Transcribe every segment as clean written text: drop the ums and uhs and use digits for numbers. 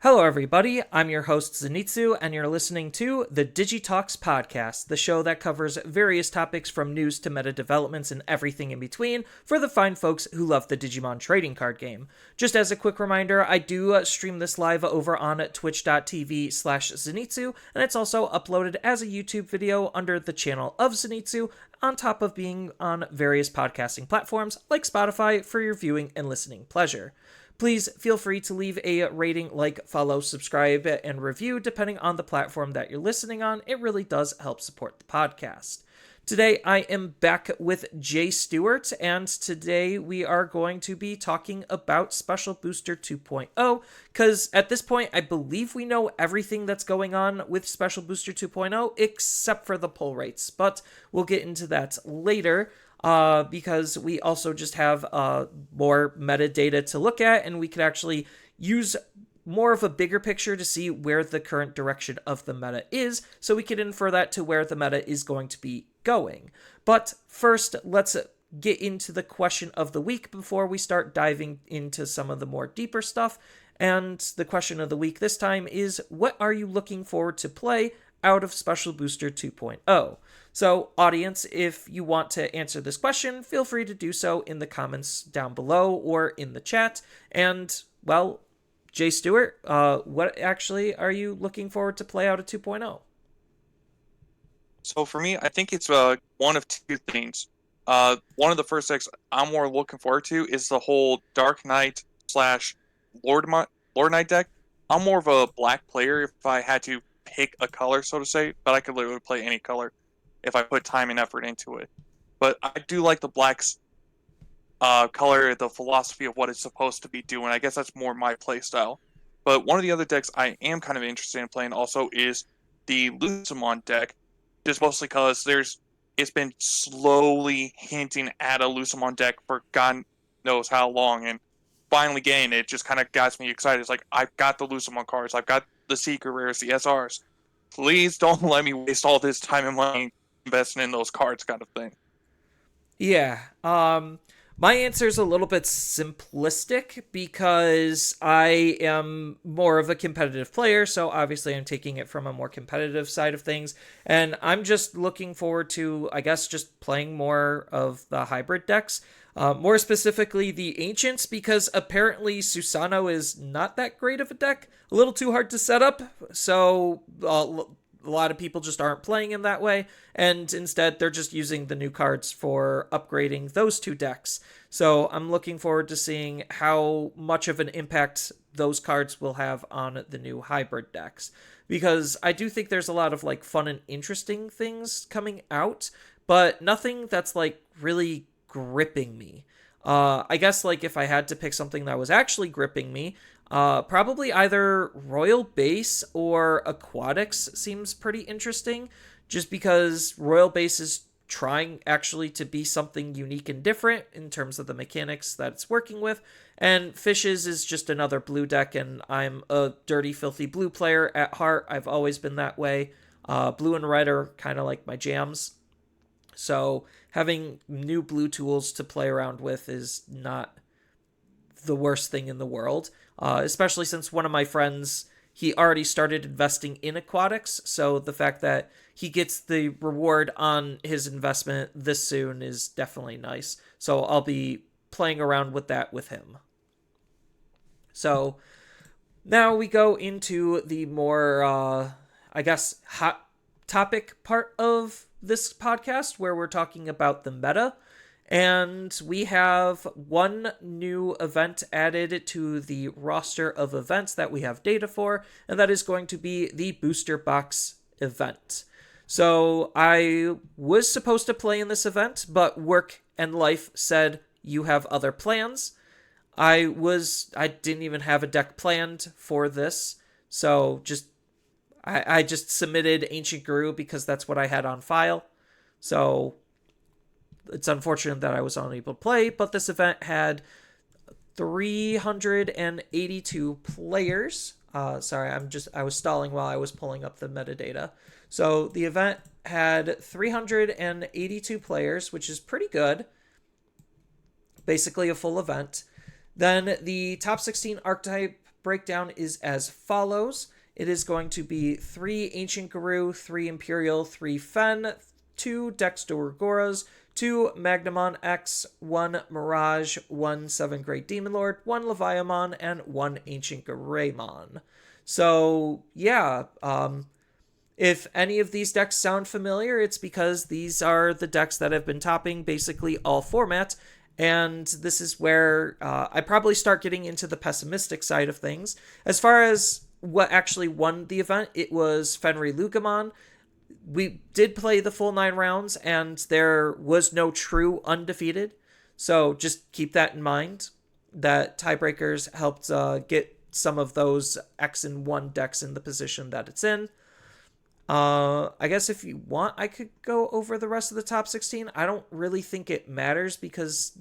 Hello, everybody. I'm your host, Zenitsu, and you're listening to the Digi Talks podcast, the show that covers various topics from news to meta developments and everything in between for the fine folks who love the Digimon trading card game. Just as a quick reminder, I do stream this live over on twitch.tv/Zenitsu, and it's also uploaded as a YouTube video under the channel of Zenitsu, on top of being on various podcasting platforms like Spotify for your viewing and listening pleasure. Please feel free to leave a rating, like, follow, subscribe, and review depending on the platform that you're listening on. It really does help support the podcast. Today, I am back with Jay Stewart, and today we are going to be talking about Special Booster 2.0, because at this point, I believe we know everything that's going on with Special Booster 2.0, except for the pull rates, but we'll get into that later. Because we also just have more metadata to look at, and we could actually use more of a bigger picture to see where the current direction of the meta is, so we could infer that to where the meta is going to be going. But first, let's get into the question of the week before we start diving into some of the more deeper stuff. And the question of the week this time is, what are you looking forward to play out of Special Booster 2.0? So, audience, if you want to answer this question, feel free to do so in the comments down below or in the chat. And, well, Jay Stewart, what actually are you looking forward to play out of 2.0? So for me, I think it's one of two things. One of the first decks I'm more looking forward to is the whole Dark Knight / Lord Knight deck. I'm more of a black player if I had to pick a color, so to say, but I could literally play any color if I put time and effort into it. But I do like the black's color, the philosophy of what it's supposed to be doing. I guess that's more my play style. But one of the other decks I am kind of interested in playing also is the Lucimon deck, just mostly because it's been slowly hinting at a Lucimon deck for God knows how long, and finally getting it just kind of got me excited. It's like, I've got the Lucimon cards, I've got the Secret Rares, the SRs. Please don't let me waste all this time and money investing in those cards, kind of thing. Yeah, my answer is a little bit simplistic because I am more of a competitive player, so obviously I'm taking it from a more competitive side of things, and I'm just looking forward to, I guess, just playing more of the hybrid decks, more specifically the Ancients, because apparently Susano is not that great of a deck, a little too hard to set up, so a lot of people just aren't playing him that way, and instead they're just using the new cards for upgrading those two decks. So I'm looking forward to seeing how much of an impact those cards will have on the new hybrid decks, because I do think there's a lot of like fun and interesting things coming out, but nothing that's like really gripping me. I guess like if I had to pick something that was actually gripping me, probably either Royal Base or Aquatics seems pretty interesting, just because Royal Base is trying actually to be something unique and different in terms of the mechanics that it's working with, and Fishes is just another blue deck, and I'm a dirty, filthy blue player at heart. I've always been that way. Blue and red are kind of like my jams, so having new blue tools to play around with is not the worst thing in the world. Especially since one of my friends, he already started investing in aquatics, so the fact that he gets the reward on his investment this soon is definitely nice. So I'll be playing around with that with him. So now we go into the more, I guess, hot topic part of this podcast, where we're talking about the meta. And we have one new event added to the roster of events that we have data for, and that is going to be the Booster Box event. So I was supposed to play in this event, but work and life said you have other plans. I didn't even have a deck planned for this, so I just submitted Ancient Guru because that's what I had on file. So it's unfortunate that I was unable to play, but this event had 382 players. Sorry, I was stalling while I was pulling up the metadata. So the event had 382 players, which is pretty good. Basically a full event. Then the top 16 archetype breakdown is as follows. It is going to be 3 Ancient Guru, 3 Imperial, 3 Fen, 2 Dex Dorgoras, 2 Magnamon X, 1 Mirage, 1 7 Great Demon Lord, 1 Leviamon, and 1 Ancient Greymon. So, yeah, if any of these decks sound familiar, it's because these are the decks that have been topping basically all formats. And this is where I probably start getting into the pessimistic side of things. As far as what actually won the event, it was Fenrir Lugamon. We did play the full 9 rounds, and there was no true undefeated. So just keep that in mind, that tiebreakers helped get some of those X and 1 decks in the position that it's in. I guess if you want, I could go over the rest of the top 16. I don't really think it matters because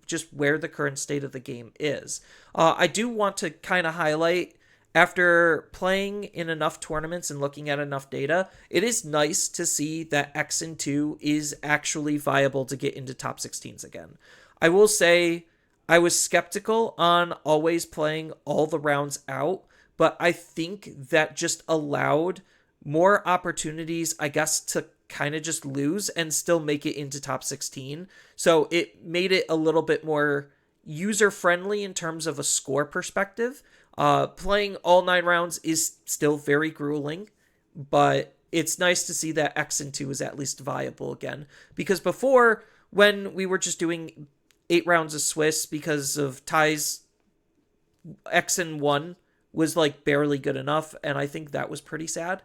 just where the current state of the game is. I do want to kind of highlight, after playing in enough tournaments and looking at enough data, it is nice to see that X and 2 is actually viable to get into top 16s again. I will say I was skeptical on always playing all the rounds out, but I think that just allowed more opportunities, I guess, to kind of just lose and still make it into top 16. So it made it a little bit more user friendly in terms of a score perspective. Playing all 9 rounds is still very grueling, but it's nice to see that X and 2 is at least viable again. Because before, when we were just doing 8 rounds of Swiss because of ties, X and 1 was like barely good enough, and I think that was pretty sad.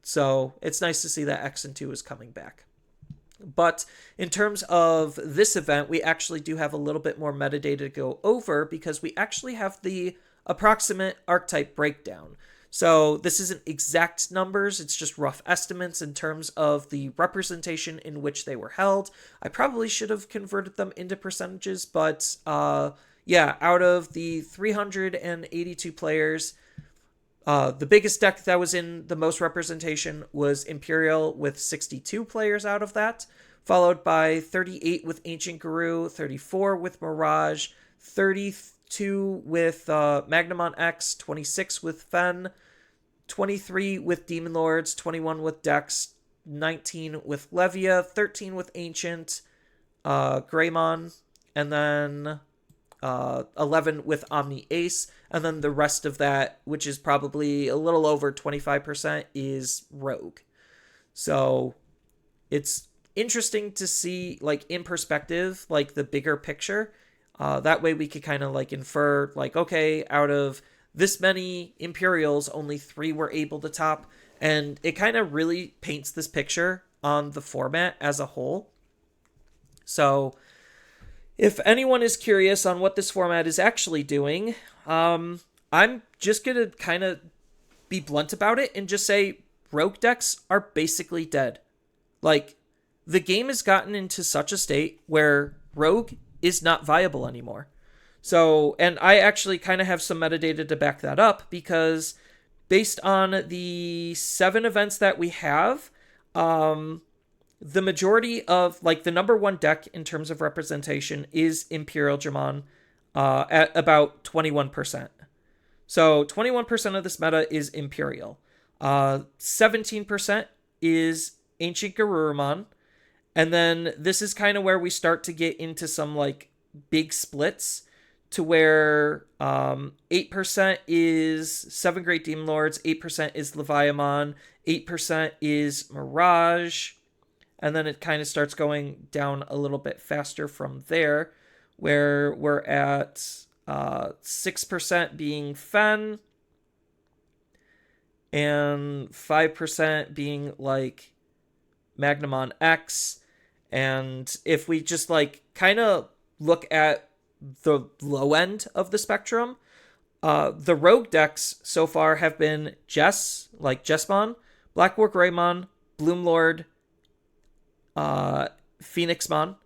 So it's nice to see that X and 2 is coming back. But in terms of this event, we actually do have a little bit more metadata to go over because we actually have the approximate archetype breakdown. So this isn't exact numbers, it's just rough estimates in terms of the representation in which they were held. I probably should have converted them into percentages, but yeah, out of the 382 players, the biggest deck that was in the most representation was Imperial with 62 players out of that, followed by 38 with Ancient Guru, 34 with Mirage, 32 with Magnamon X, 26 with Fen, 23 with Demon Lords, 21 with Dex, 19 with Levia, 13 with Ancient, Greymon, and then 11 with Omni Ace, and then the rest of that, which is probably a little over 25%, is Rogue. So it's interesting to see, like, in perspective, like the bigger picture. That way we could kind of like infer, like, okay, out of this many Imperials, only 3 were able to top, and it kind of really paints this picture on the format as a whole. So if anyone is curious on what this format is actually doing, I'm just going to kind of be blunt about it and just say rogue decks are basically dead. Like, the game has gotten into such a state where rogue is not viable anymore. So, and I actually kind of have some metadata to back that up because based on the 7 events that we have, the majority of, like, the number 1 deck in terms of representation is Imperial Dramon at about 21%. So 21% of this meta is Imperial. 17% is Ancient Garurumon. And then this is kind of where we start to get into some, like, big splits to where 8% is 7 Great Demon Lords, 8% is Leviamon, 8% is Mirage, and then it kind of starts going down a little bit faster from there, where we're at 6% being Fen, and 5% being, like, Magnamon X. And if we just, like, kind of look at the low end of the spectrum, the rogue decks so far have been Jess, like Jessmon, Black War Greymon, Bloomlord, Phoenixmon.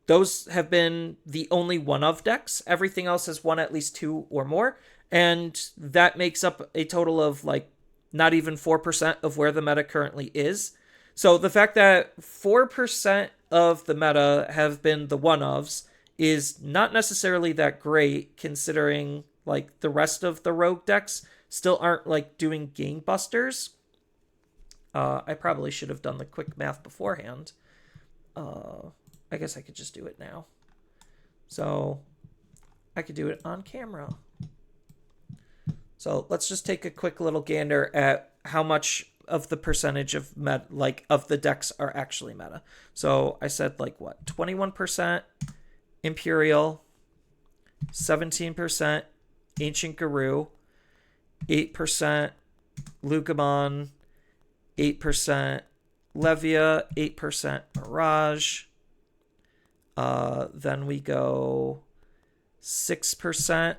those have been the only one of decks. Everything else has won at least two or more. And that makes up a total of like not even 4% of where the meta currently is. So the fact that 4% of the meta have been the one ofs is not necessarily that great, considering like the rest of the rogue decks still aren't like doing gangbusters. I probably should have done the quick math beforehand. I guess I could just do it now. So I could do it on camera. So let's just take a quick little gander at how much of the percentage of of the decks are actually meta. So I said like what, 21% Imperial, 17% Ancient Guru, 8% Lugamon, 8% Levia, 8% Mirage. Then we go 6%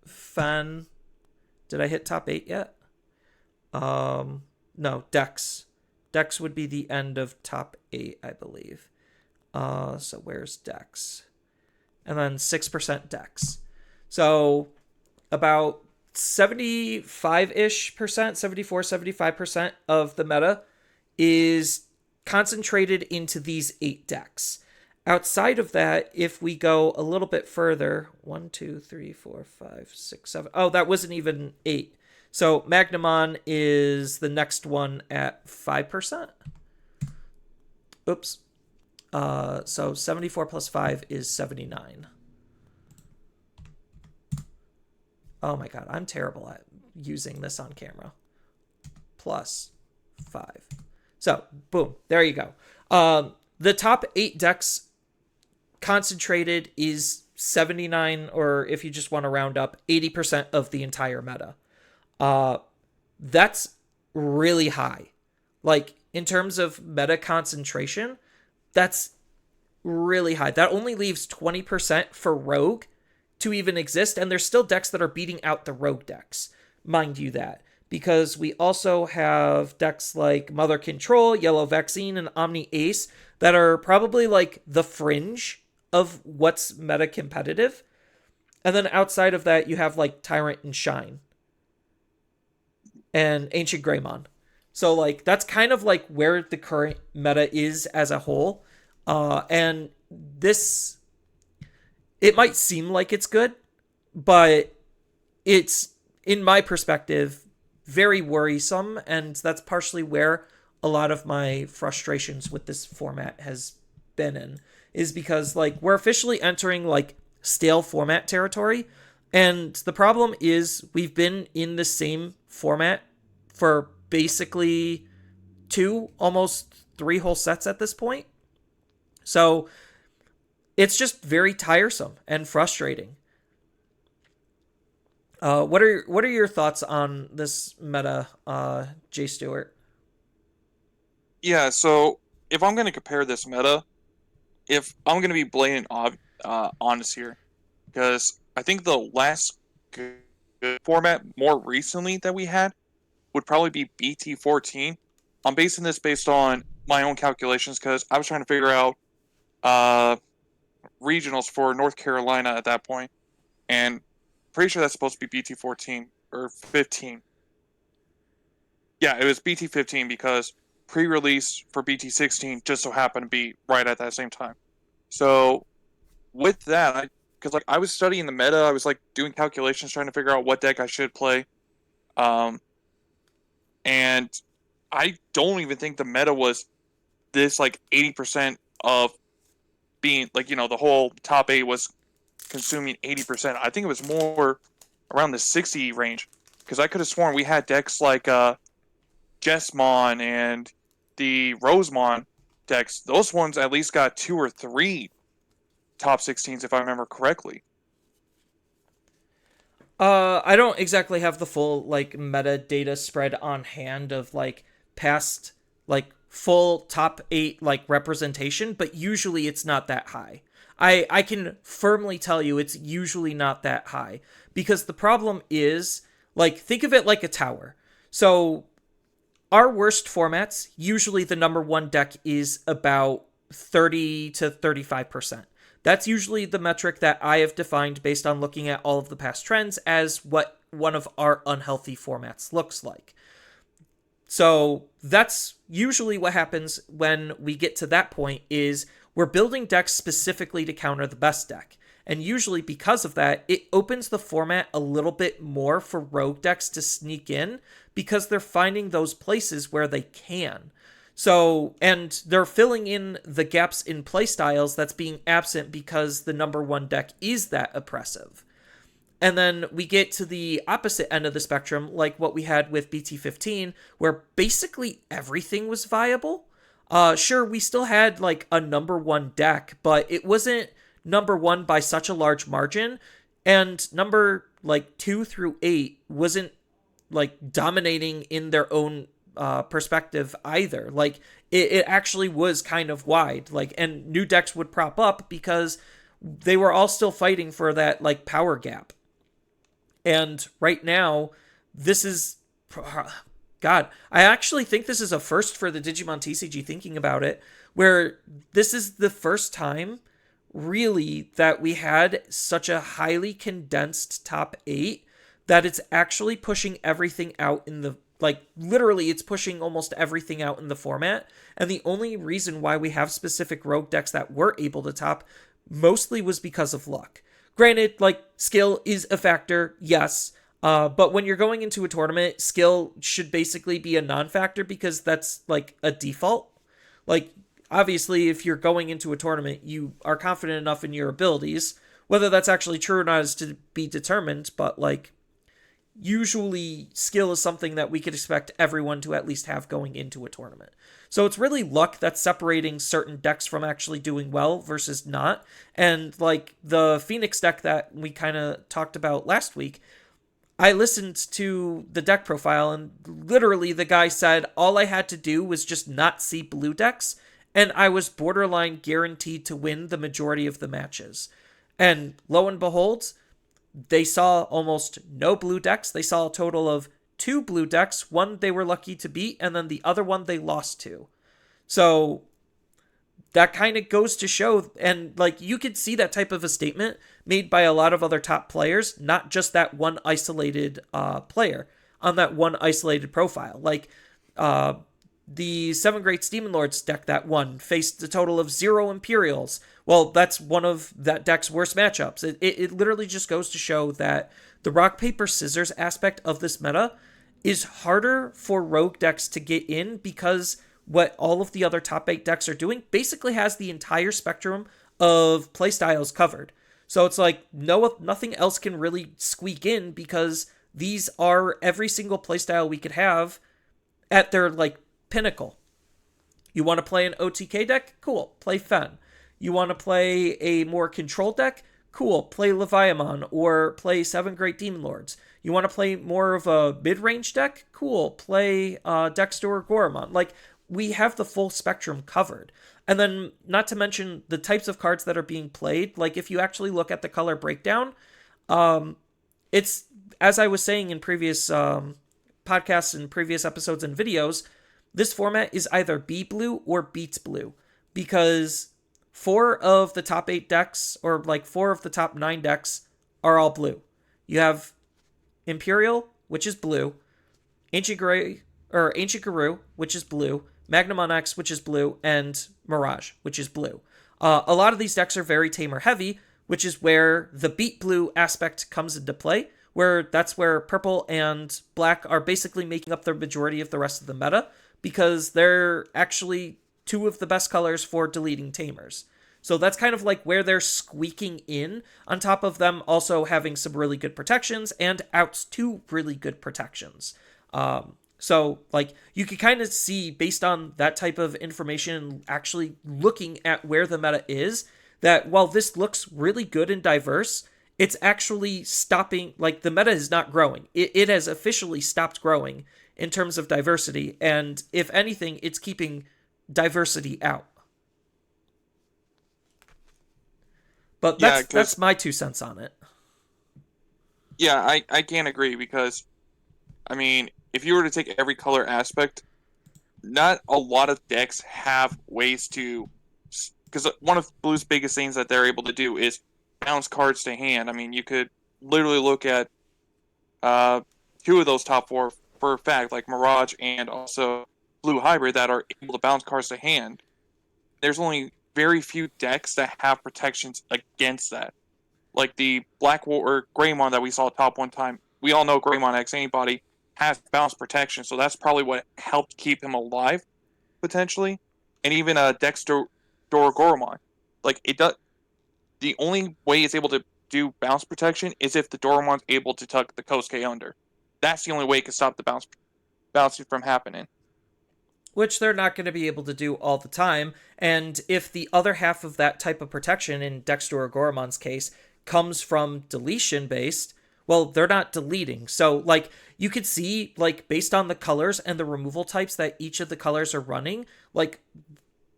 Fen. Did I hit top 8 yet? No, Dex. Dex would be the end of top 8, I believe. So where's Dex? And then 6% Dex. So about 75-ish percent, 74, 75% of the meta is concentrated into these 8 decks. Outside of that, if we go a little bit further, 1, 2, 3, 4, 5, 6, 7. Oh, that wasn't even 8. So Magnamon is the next one at 5%. Oops. So 74 plus 5 is 79. Oh my god, I'm terrible at using this on camera. Plus 5. So, boom, there you go. The top 8 decks concentrated is 79, or if you just want to round up, 80% of the entire meta. That's really high. Like, in terms of meta concentration, that's really high. That only leaves 20% for Rogue to even exist, and there's still decks that are beating out the Rogue decks. Mind you that. Because we also have decks like Mother Control, Yellow Vaccine, and Omni Ace that are probably like the fringe of what's meta competitive. And then outside of that, you have like Tyrant and Shine and Ancient Greymon. So like that's kind of like where the current meta is as a whole. And this, it might seem like it's good, but it's, in my perspective, very worrisome, and that's partially where a lot of my frustrations with this format has been in, is because like we're officially entering like stale format territory, and the problem is we've been in the same format for basically 2, almost 3 whole sets at this point. So it's just very tiresome and frustrating. What are your thoughts on this meta, Jay Stewart? Yeah, so if I'm going to compare this meta, if I'm going to be blatant honest here, because I think the last good format more recently that we had would probably be BT14. I'm basing this based on my own calculations because I was trying to figure out uh, regionals for North Carolina at that point, and pretty sure that's supposed to be BT14 or 15. Yeah, it was BT15 because pre-release for BT16 just so happened to be right at that same time. So with that, because like I was studying the meta, I was like doing calculations trying to figure out what deck I should play, um, and I don't even think the meta was this like 80% of being like the whole top 8 was consuming 80%. I think it was more around the 60 range because I could have sworn we had decks like Jessmon and the Rosemon decks. Those ones at least got 2 or 3 top 16s if I remember correctly. I don't exactly have the full like metadata spread on hand of like past like full top 8 like representation, but usually it's not that high. I can firmly tell you it's usually not that high because the problem is like think of it like a tower. So our worst formats, usually the number 1 deck is about 30 to 35%. That's usually the metric that I have defined based on looking at all of the past trends as what one of our unhealthy formats looks like. So that's usually what happens when we get to that point is we're building decks specifically to counter the best deck. And usually because of that, it opens the format a little bit more for rogue decks to sneak in because they're finding those places where they can. So, and they're filling in the gaps in playstyles that's being absent because the number one deck is that oppressive. And then we get to the opposite end of the spectrum, like what we had with BT15, where basically everything was viable. Sure, we still had like a number one deck, but it wasn't number one by such a large margin. And number like 2 through 8 wasn't like dominating in their own perspective either. Like it actually was kind of wide. Like, and new decks would prop up because they were all still fighting for that like power gap. And right now, this is, God, I actually think this is a first for the Digimon TCG thinking about it, where this is the first time really that we had such a highly condensed top 8 that it's actually pushing everything out in the, like, literally it's pushing almost everything out in the format. And the only reason why we have specific rogue decks that were able to top mostly was because of luck. Granted, like, skill is a factor, yes. But when you're going into a tournament, skill should basically be a non-factor because that's, like, a default. Like, obviously, if you're going into a tournament, you are confident enough in your abilities. Whether that's actually true or not is to be determined, but, like, usually skill is something that we could expect everyone to at least have going into a tournament. So it's really luck that's separating certain decks from actually doing well versus not. And like the Phoenix deck that we kind of talked about last week, I listened to the deck profile and literally the guy said all I had to do was just not see blue decks and I was borderline guaranteed to win the majority of the matches. And lo and behold, they saw almost no blue decks. They saw a total of 2 blue decks. One they were lucky to beat, and then the other one they lost to. So that kind of goes to show, and like you could see that type of a statement made by a lot of other top players, not just that one isolated player on that one isolated profile. Like the 7 Great Demon Lords deck that won faced a total of 0 Imperials. Well, that's one of that deck's worst matchups. It literally just goes to show that the rock, paper, scissors aspect of this meta is harder for rogue decks to get in because what all of the other top 8 decks are doing basically has the entire spectrum of playstyles covered. So it's like nothing else can really squeak in because these are every single playstyle we could have at their like pinnacle. You want to play an OTK deck? Cool, play Fen. You want to play a more controlled deck? Cool, play Leviathan or play 7 Great Demon Lords. You want to play more of a mid-range deck? Cool, play Dexter or Goramon. Like, we have the full spectrum covered. And then, not to mention the types of cards that are being played. Like, if you actually look at the color breakdown, it's, as I was saying in previous podcasts and previous episodes and videos, this format is either B blue or beats blue. Because 4 of the top 8 decks, or like 4 of the top 9 decks, are all blue. You have Imperial, which is blue, Ancient Guru, which is blue, Magnum on X, which is blue, and Mirage, which is blue. A lot of these decks are very tamer heavy, which is where the beat blue aspect comes into play, where that's where purple and black are basically making up the majority of the rest of the meta, because they're actually 2 of the best colors for deleting tamers. So that's kind of like where they're squeaking in, on top of them also having some really good protections and outs to really good protections. So like you can kind of see based on that type of information, actually looking at where the meta is, that while this looks really good and diverse, it's actually stopping, like the meta is not growing. It has officially stopped growing in terms of diversity. And if anything, it's keeping diversity out. But that's my 2 cents on it. Yeah, I can't agree because, I mean, if you were to take every color aspect, not a lot of decks have ways to because one of Blue's biggest things that they're able to do is bounce cards to hand. I mean, you could literally look at uh, two of those top four for a fact, like Mirage and also Blue Hybrid, that are able to bounce cards to hand. There's only very few decks that have protections against that. Like the Black War or Greymon that we saw top one time. We all know Greymon X anybody has bounce protection, so that's probably what helped keep him alive potentially. And even Dexter Dorogoromon, like it does. The only way it's able to do bounce protection is if the Doromon's able to tuck the Kosuke under. That's the only way it can stop the bouncing from happening. Which they're not going to be able to do all the time. And if the other half of that type of protection, in Dexter or Goromon's case, comes from deletion based, well, they're not deleting. So, like, you could see, like, based on the colors and the removal types that each of the colors are running, like,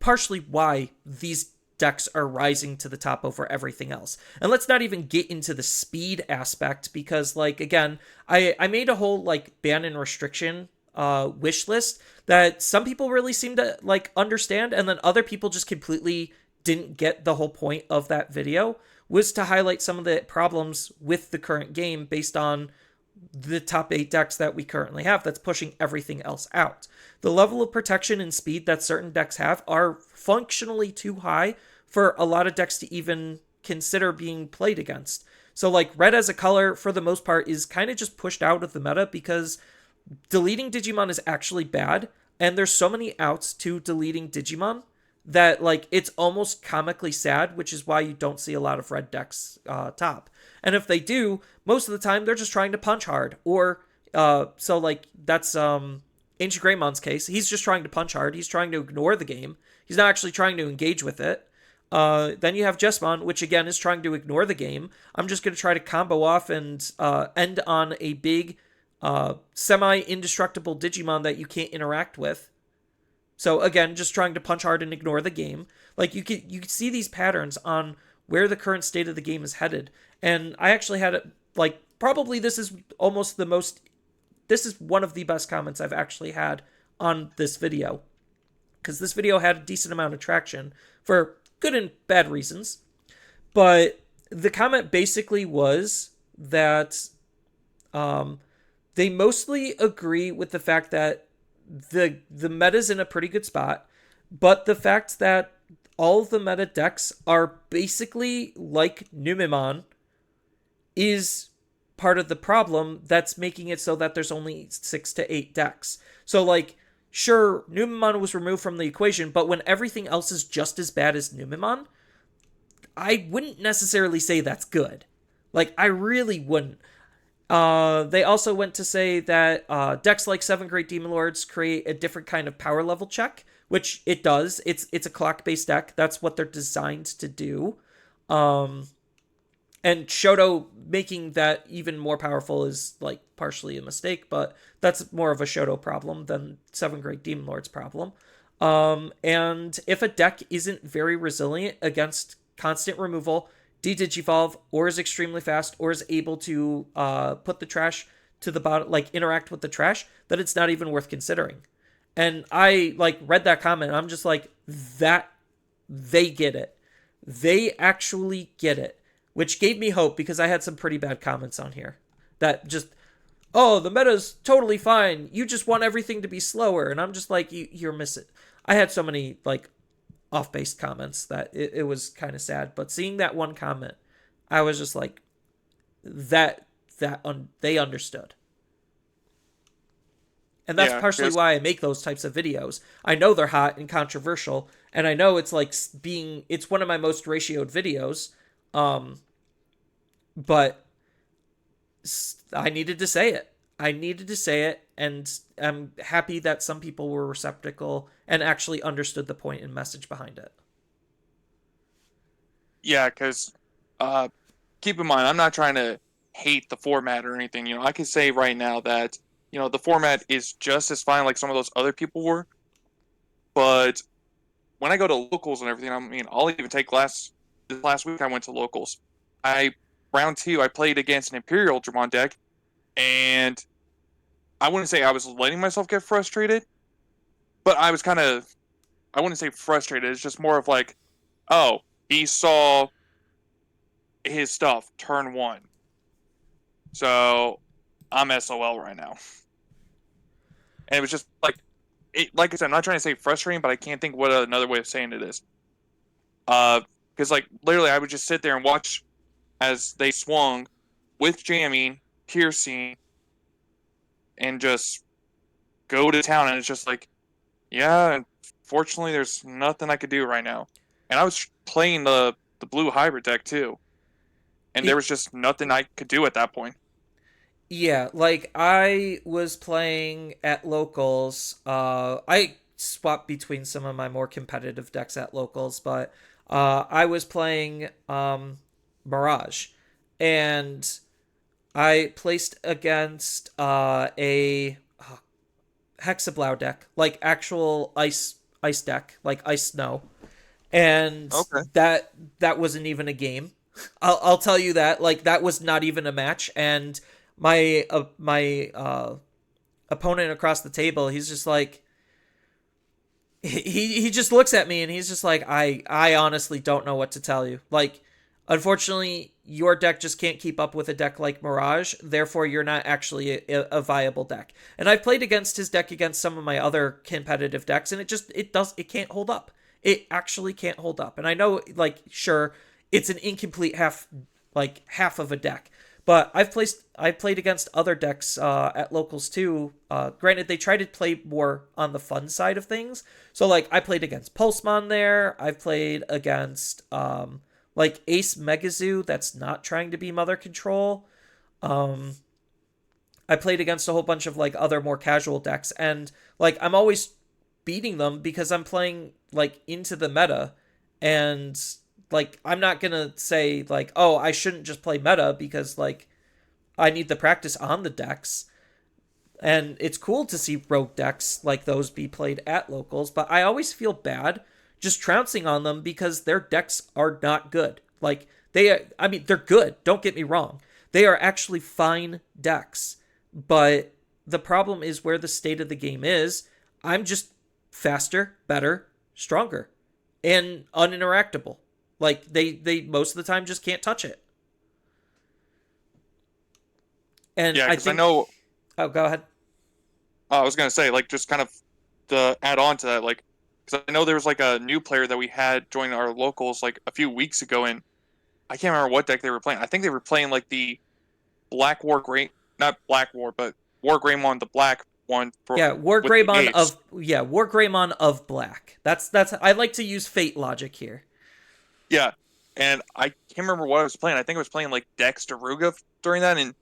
partially why these decks are rising to the top over everything else. And let's not even get into the speed aspect because, like, again, I made a whole, like, ban and restriction wish list that some people really seem to like understand, and then other people just completely didn't get the whole point of that video, was to highlight some of the problems with the current game based on the top 8 decks that we currently have that's pushing everything else out. The level of protection and speed that certain decks have are functionally too high for a lot of decks to even consider being played against. So like red as a color for the most part is kind of just pushed out of the meta because deleting Digimon is actually bad, and there's so many outs to deleting Digimon that like it's almost comically sad, which is why you don't see a lot of red decks top. And if they do, most of the time they're just trying to punch hard, or so like that's Ancient Greymon's case. He's just trying to punch hard. He's trying to ignore the game. He's not actually trying to engage with it. Then you have Jessamon, which again is trying to ignore the game. I'm just going to try to combo off and end on a big semi-indestructible Digimon that you can't interact with. So again, just trying to punch hard and ignore the game. Like you can see these patterns on where the current state of the game is headed. And I actually had it like probably this is almost the most this is one of the best comments I've actually had on this video. Because this video had a decent amount of traction for good and bad reasons. But the comment basically was that they mostly agree with the fact that the meta's in a pretty good spot, but the fact that all of the meta decks are basically like Numemon is part of the problem that's making it so that there's only 6 to 8 decks. So like, sure, Numemon was removed from the equation, but when everything else is just as bad as Numemon, I wouldn't necessarily say that's good. Like, I really wouldn't. They also went to say that decks like 7 Great Demon Lords create a different kind of power level check, which it does. It's a clock-based deck. That's what they're designed to do. And Shoto making that even more powerful is like partially a mistake, but that's more of a Shoto problem than 7 Great Demon Lords problem. And if a deck isn't very resilient against constant removal, de-digivolve, or is extremely fast, or is able to put the trash to the bottom, like interact with the trash, that it's not even worth considering. And I like read that comment, and I'm just like, that they get it. They actually get it, which gave me hope because I had some pretty bad comments on here that just, oh, the meta's totally fine. You just want everything to be slower, and I'm just like, you're missing. I had so many like off-base comments that it was kind of sad, but seeing that one comment, I was just like, they understood. And that's partially why I make those types of videos. I know they're hot and controversial, and I know it's like it's one of my most ratioed videos, but I needed to say it. I needed to say it, and I'm happy that some people were receptacle and actually understood the point and message behind it. Yeah, because keep in mind, I'm not trying to hate the format or anything. I can say right now that the format is just as fine like some of those other people were. But when I go to locals and everything, I mean, I'll even take this last week I went to locals. Round 2, I played against an Imperial Dramon deck, and I wouldn't say I was letting myself get frustrated, but I was I wouldn't say frustrated. It's just more of like, oh, he saw his stuff turn one. So I'm SOL right now. And it was just like like I said, I'm not trying to say frustrating, but I can't think what another way of saying it is. Because like literally, I would just sit there and watch as they swung with jamming, piercing, and just go to town. And it's just like, yeah, unfortunately, there's nothing I could do right now. And I was playing the blue hybrid deck too, and there It, was just nothing I could do at that point. yeah, like I was playing at locals. I swapped between some of my more competitive decks at locals, but I was playing Mirage, and I placed against a Hexablow deck, like actual ice deck, like ice snow, and Okay. that wasn't even a game. I'll tell you that, like, that was not even a match. And my opponent across the table, he's just like, he just looks at me and he's just like, I honestly don't know what to tell you. Like, unfortunately, your deck just can't keep up with a deck like Mirage. Therefore, you're not actually a viable deck. And I've played against his deck against some of my other competitive decks, and it can't hold up. It actually can't hold up. And I know, like, sure, it's an incomplete half of a deck. But I've played against other decks at locals too. Granted, they try to play more on the fun side of things. So like I played against Pulsemon there. I've played against like Ace Megazoo that's not trying to be Mother Control. Um, I played against a whole bunch of like other more casual decks, and like I'm always beating them because I'm playing like into the meta. And like I'm not gonna say like, oh, I shouldn't just play meta because like I need the practice on the decks. And it's cool to see rogue decks like those be played at locals, but I always feel bad just trouncing on them because their decks are not good. Like I mean, they're good, don't get me wrong. They are actually fine decks, but the problem is where the state of the game is. I'm just faster, better, stronger, and uninteractable. Like they most of the time just can't touch it. And Yeah, I because I think, know oh, go ahead. I was gonna say like just kind of to add on to that, like because I know there was like a new player that we had join our locals like a few weeks ago, and I can't remember what deck they were playing. I think they were playing like the Black War Great, not Black War, but War Greymon, the black one for with the apes. War Greymon of Black. That's I like to use fate logic here. Yeah, and I can't remember what I was playing. I think I was playing like Dex Daruga during that, and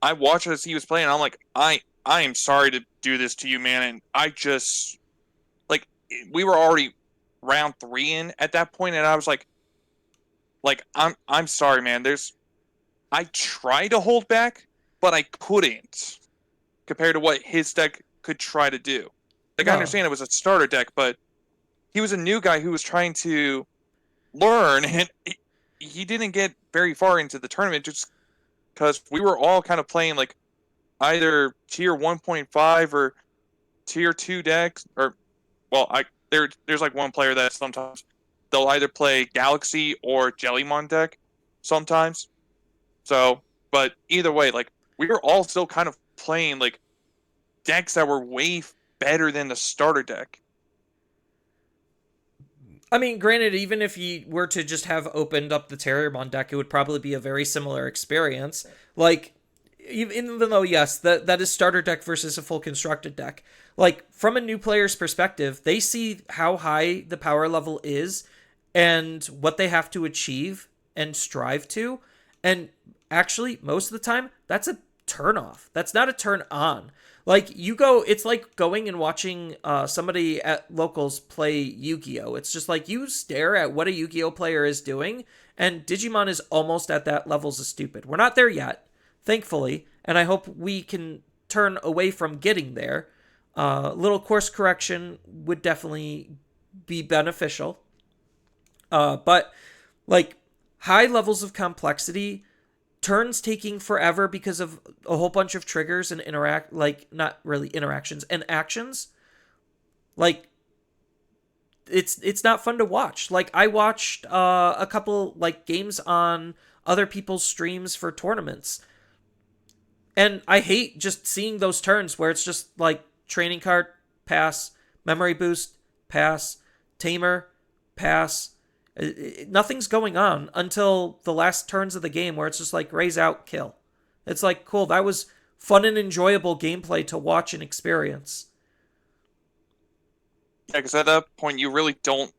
I watched as he was playing. And I'm like, I am sorry to do this to you, man. And I just like we were already round three in at that point, and I was like I'm sorry, man. I tried to hold back, but I couldn't compared to what his deck could try to do. Like I No. understand it was a starter deck, but he was a new guy who was trying to learn, and he didn't get very far into the tournament just because we were all kind of playing like either tier 1.5 or tier 2 decks, or well, there's like one player that sometimes they'll either play Galaxy or Jellymon deck sometimes. So, but either way, like we were all still kind of playing like decks that were way better than the starter deck. I mean, granted, even if you were to just have opened up the Terriermon deck, it would probably be a very similar experience. Like, even though, yes, that is starter deck versus a full constructed deck. Like, from a new player's perspective, they see how high the power level is and what they have to achieve and strive to. And actually, most of the time, that's a turn off. That's not a turn on. Like it's like going and watching somebody at locals play Yu-Gi-Oh. It's just like you stare at what a Yu-Gi-Oh player is doing, and Digimon is almost at that levels of stupid. We're not there yet, thankfully, and I hope we can turn away from getting there. Little course correction would definitely be beneficial, but like high levels of complexity, turns taking forever because of a whole bunch of triggers and not really interactions and actions. Like it's not fun to watch. Like I watched a couple like games on other people's streams for tournaments, and I hate just seeing those turns where it's just like training card, pass, memory boost, pass, tamer, pass. Nothing's going on until the last turns of the game where it's just like raise out, kill. It's like, cool, that was fun and enjoyable gameplay to watch and experience. Yeah, because at that point you really don't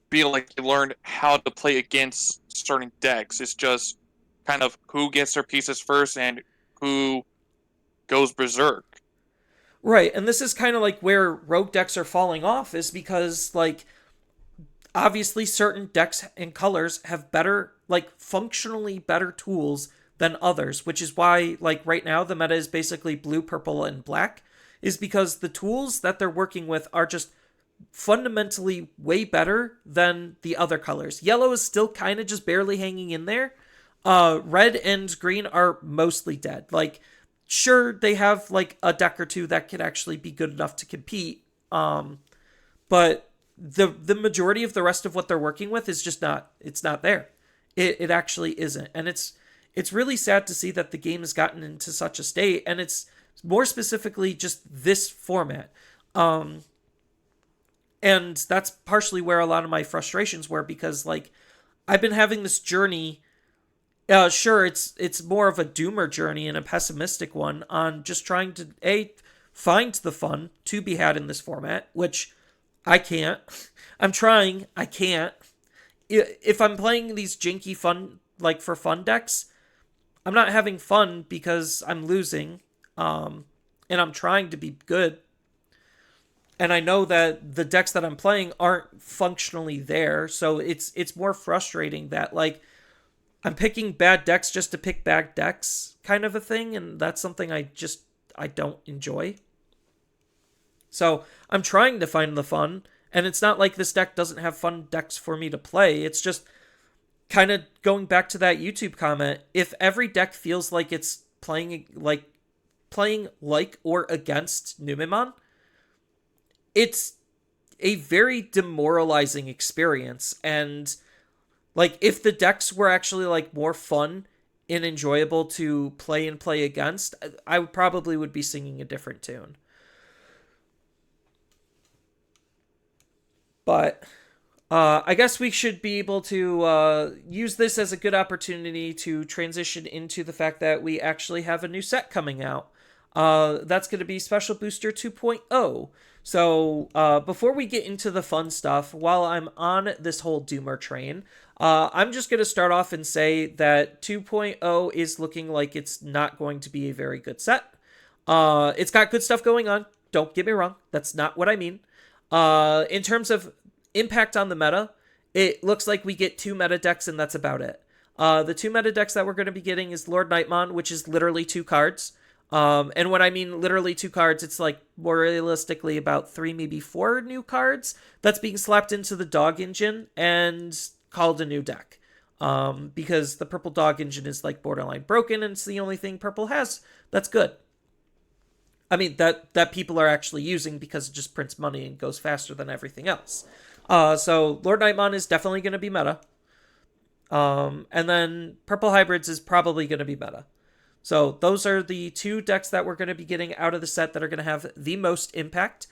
feel like you learned how to play against certain decks. It's just kind of who gets their pieces first and who goes berserk. Right, and this is kind of like where rogue decks are falling off, is because, like, obviously certain decks and colors have better, like, functionally better tools than others, which is why, like, right now the meta is basically blue, purple, and black, is because the tools that they're working with are just fundamentally way better than the other colors. Yellow is still kind of just barely hanging in there. Red and green are mostly dead. Like, sure, they have like a deck or two that could actually be good enough to compete. But the majority of the rest of what they're working with is just not, it's not there. It actually isn't. And it's really sad to see that the game has gotten into such a state, and it's more specifically just this format. And that's partially where a lot of my frustrations were, because like I've been having this journey. Sure, it's more of a doomer journey and a pessimistic one on just trying to find the fun to be had in this format, which I can't. I'm trying, I can't. If I'm playing these janky fun, like for fun decks, I'm not having fun because I'm losing, and I'm trying to be good. And I know that the decks that I'm playing aren't functionally there, so it's more frustrating that like I'm picking bad decks just to pick bad decks kind of a thing, and that's something I don't enjoy. So I'm trying to find the fun, and it's not like this deck doesn't have fun decks for me to play. It's just kind of going back to that YouTube comment. If every deck feels like it's playing like or against Numemon, it's a very demoralizing experience. And like if the decks were actually like more fun and enjoyable to play and play against, I probably would be singing a different tune. But I guess we should be able to use this as a good opportunity to transition into the fact that we actually have a new set coming out. That's going to be Special Booster 2.0. So before we get into the fun stuff, while I'm on this whole Doomer train, I'm just going to start off and say that 2.0 is looking like it's not going to be a very good set. It's got good stuff going on. Don't get me wrong. That's not what I mean. In terms of impact on the meta, it looks like we get 2 meta decks, and that's about it. The 2 meta decks that we're going to be getting is Lord Nightmon, which is literally 2 cards. And when I mean literally 2 cards, it's like more realistically about 3, maybe 4 new cards that's being slapped into the dog engine and called a new deck. Because the purple dog engine is like borderline broken, and it's the only thing purple has that's good. I mean, that people are actually using because it just prints money and goes faster than everything else. So Lord Nightmon is definitely going to be meta. And then Purple Hybrids is probably going to be meta. So those are the 2 decks that we're going to be getting out of the set that are going to have the most impact,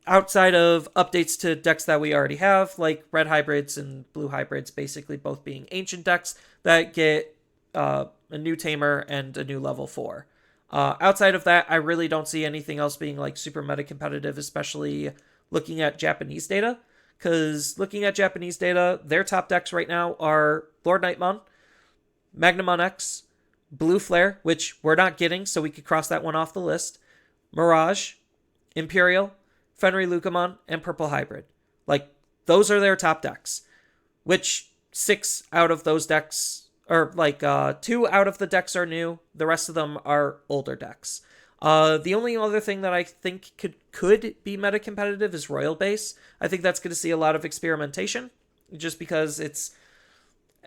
outside of updates to decks that we already have, like Red Hybrids and Blue Hybrids, basically both being ancient decks that get a new Tamer and a new level 4. Outside of that, I really don't see anything else being like super meta competitive, especially looking at Japanese data. Because looking at Japanese data, their top decks right now are Lord Nightmon, Magnamon X, Blue Flare, which we're not getting, so we could cross that one off the list, Mirage, Imperial, Fenrir Lucamon, and Purple Hybrid. Like, those are their top decks. Which 6 out of those decks, or like 2 out of the decks are new. The rest of them are older decks. The only other thing that I think could be meta competitive is Royal Base. I think that's going to see a lot of experimentation, just because it's.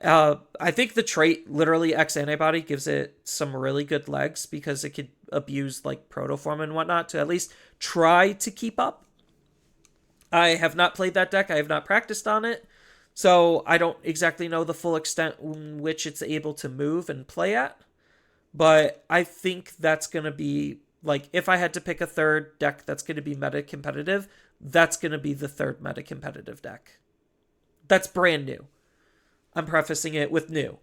I think the trait literally X antibody gives it some really good legs, because it could abuse like protoform and whatnot to at least try to keep up. I have not played that deck. I have not practiced on it. So I don't exactly know the full extent in which it's able to move and play at. But I think that's going to be like if I had to pick a third deck that's going to be meta competitive, that's going to be the third meta competitive deck. That's brand new. I'm prefacing it with new.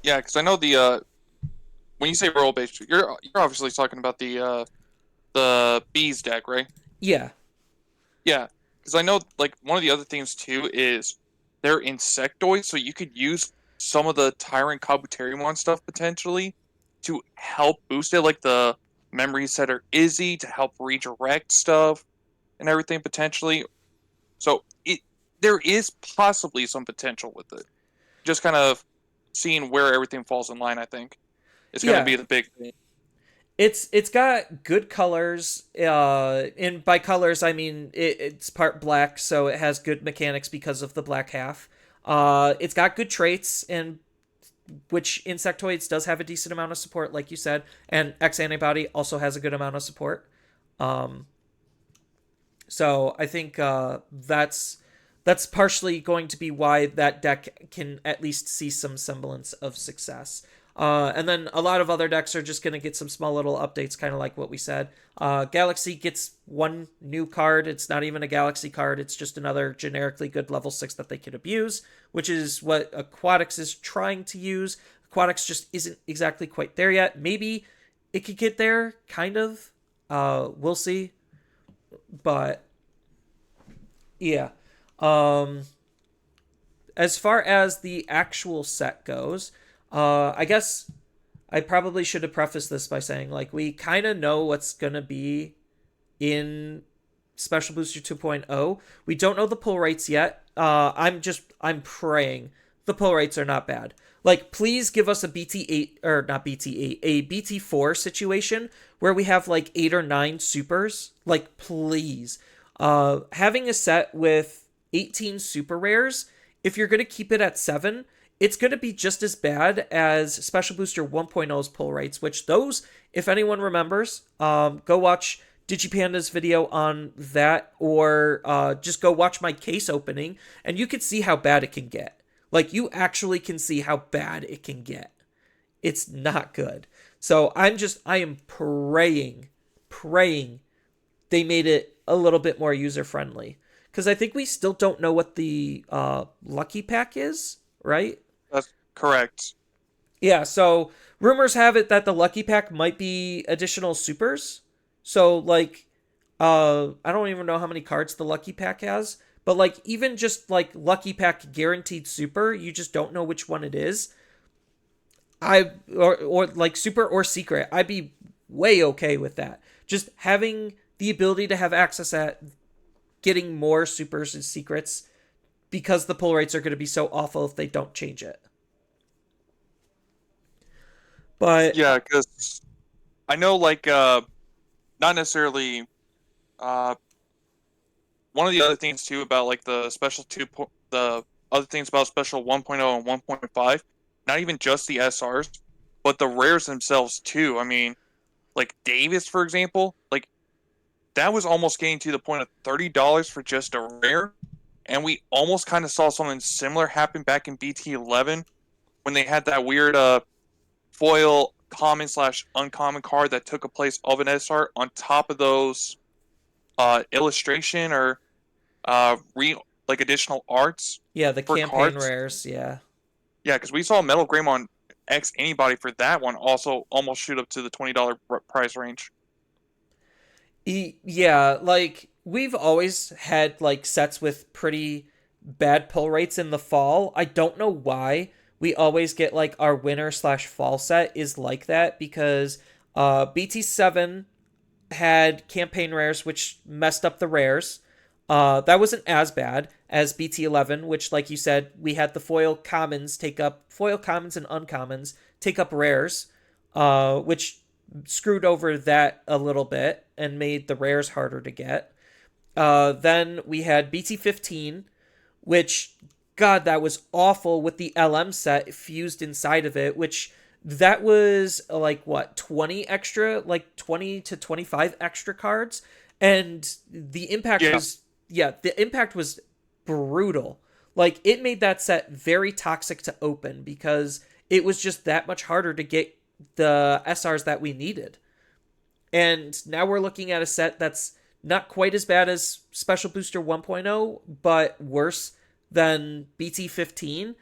Yeah, because I know when you say role based, you're obviously talking about the bees deck, right? Yeah. Yeah, because I know like one of the other things too is they're insectoids, so you could use some of the Tyrant Kabuterimon stuff potentially to help boost it, like the Memory Setter Izzy to help redirect stuff and everything potentially. So it there is possibly some potential with it. Just kind of seeing where everything falls in line, I think, is going to Yeah. be the big thing. It's got good colors. And by colors I mean it's part black, so it has good mechanics because of the black half. It's got good traits, and which insectoids does have a decent amount of support, like you said, and X antibody also has a good amount of support. Um, so I think that's partially going to be why that deck can at least see some semblance of success. And then a lot of other decks are just going to get some small little updates, kind of like what we said. Galaxy gets one new card. It's not even a Galaxy card. It's just another generically good level 6 that they could abuse, which is what Aquatics is trying to use. Aquatics just isn't exactly quite there yet. Maybe it could get there, kind of. We'll see. But yeah. Um, as far as the actual set goes, I guess I probably should have prefaced this by saying like we kind of know what's gonna be in Special Booster 2.0. We don't know the pull rates yet. I'm praying the pull rates are not bad. Like, please give us a BT8 or not BT8, a BT4 situation where we have like 8 or 9 supers. Like, please. Having a set with 18 super rares, if you're gonna keep it at 7, it's going to be just as bad as Special Booster 1.0's pull rates, which those, if anyone remembers, go watch DigiPanda's video on that, or just go watch my case opening, and you can see how bad it can get. Like, you actually can see how bad it can get. It's not good. So I am praying they made it a little bit more user friendly. Because I think we still don't know what the Lucky Pack is, right? That's correct. Yeah, so rumors have it that the Lucky Pack might be additional supers. So like I don't even know how many cards the Lucky Pack has, but like even just like Lucky Pack guaranteed super, you just don't know which one it is. Or like super or secret. I'd be way okay with that. Just having the ability to have access at getting more supers and secrets because the pull rates are going to be so awful if they don't change it. But Yeah, because I know like not necessarily uh one of the other things too about like the other things about special 1.0 and 1.5, not even just the SRs, but the rares themselves too. I mean, like Davis for example, like that was almost getting to the point of $30 for just a rare, and we almost kind of saw something similar happen back in BT11 when they had that weird foil common slash uncommon card that took a place of an SR on top of those illustration or re like additional arts yeah, the for campaign cards. rares, yeah. Yeah, because we saw Metal Greymon X anybody for that one also almost shoot up to the $20 price range. Yeah, like we've always had like sets with pretty bad pull rates in the fall. I don't know why we always get like our winter slash fall set is like that because BT7 had campaign rares which messed up the rares. That wasn't as bad as BT11, which, like you said, we had the foil commons and uncommons take up rares, which screwed over that a little bit and made the rares harder to get. Then we had BT15, which, God, that was awful with the LM set fused inside of it, which that was like what, 20 extra, like 20 to 25 extra cards. And the impact Yeah. was, yeah, the impact was brutal. Like, it made that set very toxic to open because it was just that much harder to get the SRs that we needed. And now we're looking at a set that's not quite as bad as Special Booster 1.0, but worse than BT 15,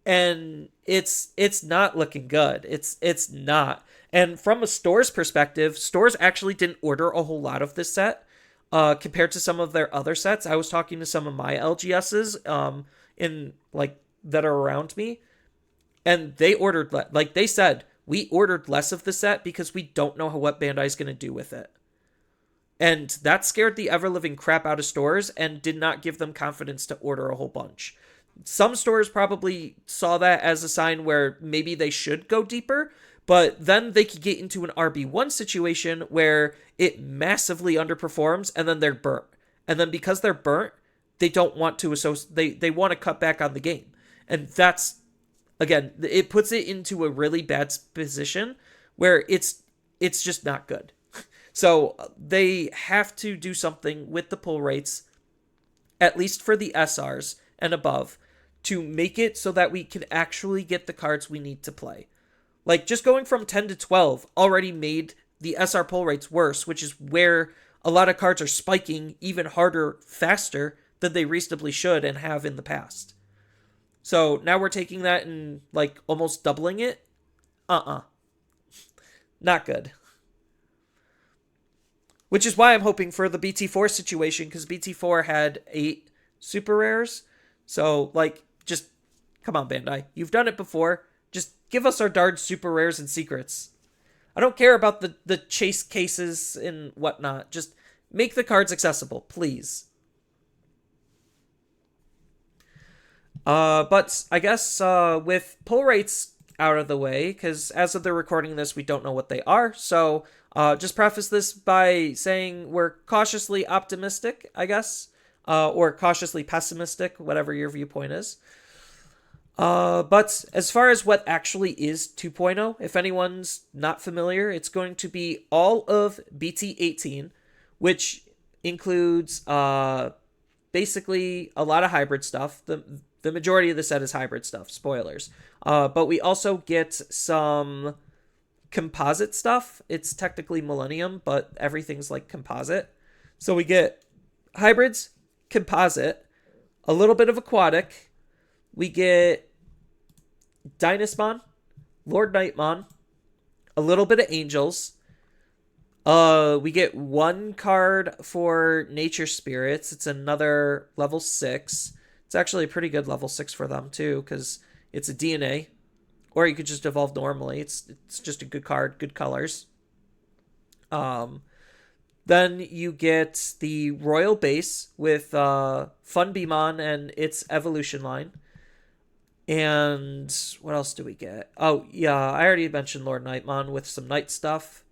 and it's not looking good. It's not. And from a store's perspective, stores actually didn't order a whole lot of this set compared to some of their other sets. I was talking to some of my LGSs in like that are around me, and they ordered like they said we ordered less of the set because we don't know what Bandai's going to do with it. And that scared the ever living crap out of stores and did not give them confidence to order a whole bunch. Some stores probably saw that as a sign where maybe they should go deeper, but then they could get into an RB1 situation where it massively underperforms and then they're burnt. And then because they're burnt, they don't want to they want to cut back on the game. And that's again, it puts it into a really bad position where it's just not good. So they have to do something with the pull rates, at least for the SRs and above, to make it so that we can actually get the cards we need to play. Like, just going from 10 to 12 already made the SR pull rates worse, which is where a lot of cards are spiking even harder, faster than they reasonably should and have in the past. So now we're taking that and, like, almost doubling it. Not good. Which is why I'm hoping for the BT4 situation, because BT4 had 8 super rares. So, like, just come on, Bandai. You've done it before. Just give us our Dard super rares and secrets. I don't care about the chase cases and whatnot. Just make the cards accessible, please. But I guess with pull rates out of the way, because as of the recording this, we don't know what they are. So just preface this by saying we're cautiously optimistic, I guess, or cautiously pessimistic, whatever your viewpoint is. But as far as what actually is 2.0, if anyone's not familiar, it's going to be all of BT18, which includes basically a lot of hybrid stuff. The majority of the set is hybrid stuff, spoilers. But we also get some composite stuff. It's technically Millennium, but everything's like composite. So we get hybrids, composite, a little bit of aquatic. We get Dynasmon, Lord Nightmon, a little bit of Angels. We get one card for Nature Spirits. It's another level 6. It's actually a pretty good level 6 for them too, because it's a DNA. Or you could just evolve normally. It's just a good card, good colors. Then you get the Royal Base with Funbimon and its evolution line. And what else do we get? Oh, yeah, I already mentioned Lord Nightmon with some night stuff.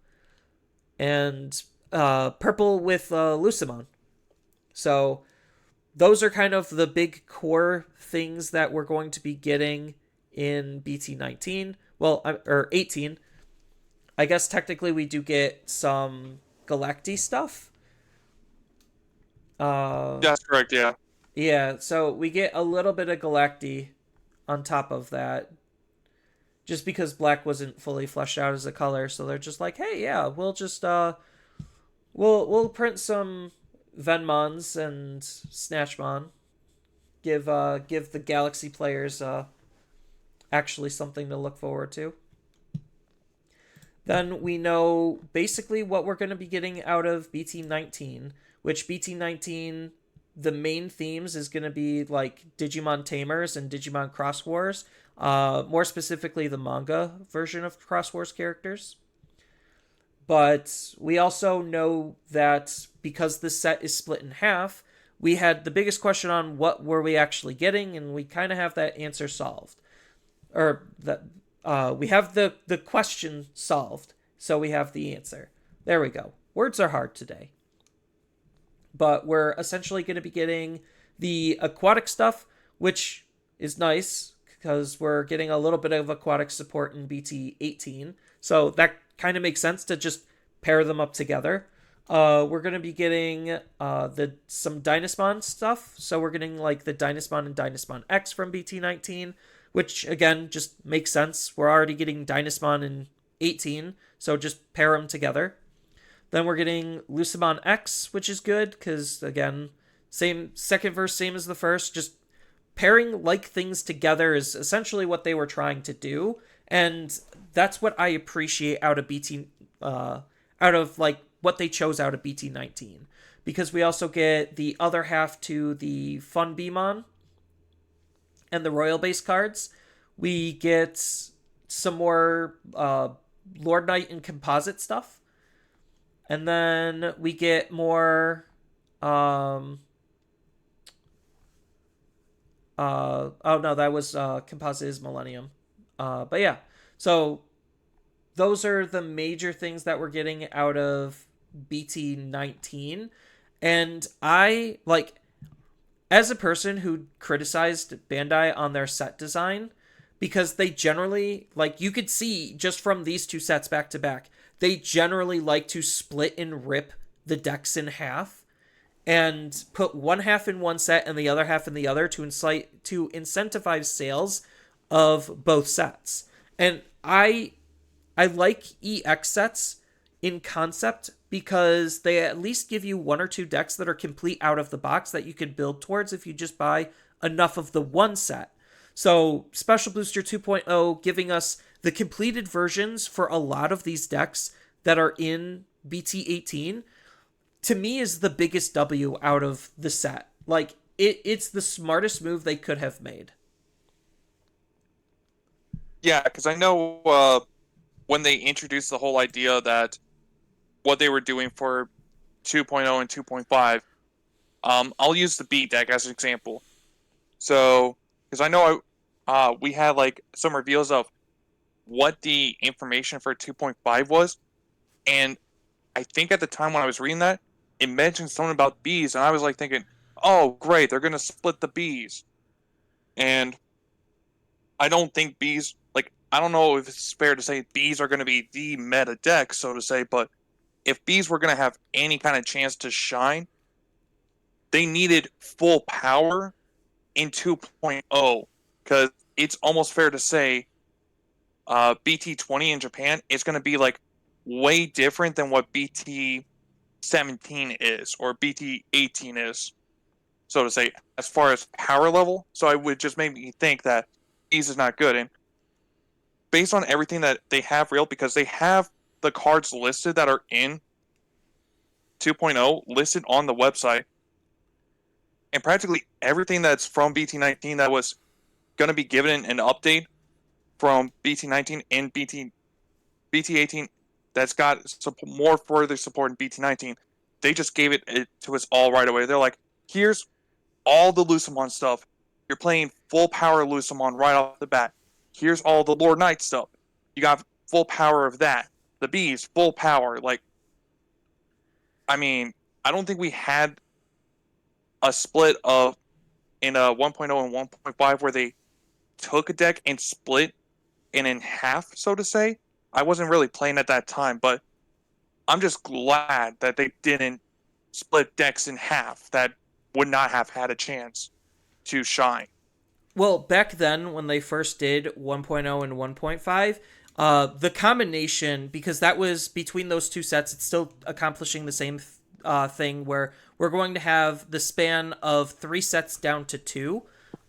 And purple with Lucimon. So those are kind of the big core things that we're going to be getting in BT19. Well, or 18. I guess technically we do get some Galacti stuff. That's correct, yeah. Yeah, so we get a little bit of Galacti on top of that. Just because black wasn't fully fleshed out as a color, so they're just like, hey, yeah, we'll just we'll print some Venmons and Snatchmon. Give the Galaxy players actually something to look forward to. Then we know basically what we're going to be getting out of BT19, which BT19, the main themes is going to be like Digimon Tamers and Digimon Cross Wars, more specifically the manga version of Cross Wars characters. But we also know that because this set is split in half, we had the biggest question on what were we actually getting, and we kind of have that answer solved. Or that we have the question solved, so we have the answer. There we go. Words are hard today. But we're essentially going to be getting the aquatic stuff, which is nice because we're getting a little bit of aquatic support in BT18. So that kind of makes sense to just pair them up together. We're gonna be getting the some Dynasmon stuff. So we're getting like the Dynasmon and Dynasmon X from BT19, which again just makes sense. We're already getting Dynasmon in 18, so just pair them together. Then we're getting Lucimon X, which is good because again, same second verse, same as the first. Just pairing like things together is essentially what they were trying to do, and that's what I appreciate out of BT, out of like what they chose out of BT19, because we also get the other half to the Fun Beamon and the Royal Base cards. We get some more Lord Knight and composite stuff, and then we get more. Um, oh no, that was composite is Millennium. But yeah, so those are the major things that we're getting out of BT19. And I like, as a person who criticized Bandai on their set design, because they generally, like, you could see just from these two sets back to back, they generally like to split and rip the decks in half and put one half in one set and the other half in the other to incite to incentivize sales of both sets. And I like EX sets in concept because they at least give you one or two decks that are complete out of the box that you can build towards if you just buy enough of the one set. So, Special Booster 2.0 giving us the completed versions for a lot of these decks that are in BT18 to me is the biggest W out of the set. Like it's the smartest move they could have made. Yeah, because I know when they introduced the whole idea that what they were doing for 2.0 and 2.5, I'll use the B deck as an example. So, because I know we had like some reveals of what the information for 2.5 was, and I think at the time when I was reading that, it mentioned something about bees, and I was like thinking, oh, great, they're gonna split the bees. And I don't think bees, like, I don't know if it's fair to say bees are gonna be the meta deck, so to say, but if bees were gonna have any kind of chance to shine, they needed full power in 2.0, because it's almost fair to say BT20 in Japan is going to be like way different than what BT17 is or BT18 is, so to say, as far as power level. So I would just make me think that Bees is not good. And based on everything that they have real, because they have the cards listed that are in 2.0 listed on the website, and practically everything that's from BT19 that was going to be given an update from BT19 and BT18 that's got more further support in BT19. They just gave it to us all right away. They're like, here's all the Lucimon stuff. You're playing full power Lucimon right off the bat. Here's all the Lord Knight stuff. You got full power of that. The bees, full power. Like, I mean, I don't think we had a split of in a 1.0 and 1.5 where they took a deck and split it in half, so to say. I wasn't really playing at that time, but I'm just glad that they didn't split decks in half that would not have had a chance to shine. Well, back then when they first did 1.0 and 1.5, the combination, because that was between those two sets, it's still accomplishing the same thing where we're going to have the span of three sets down to two,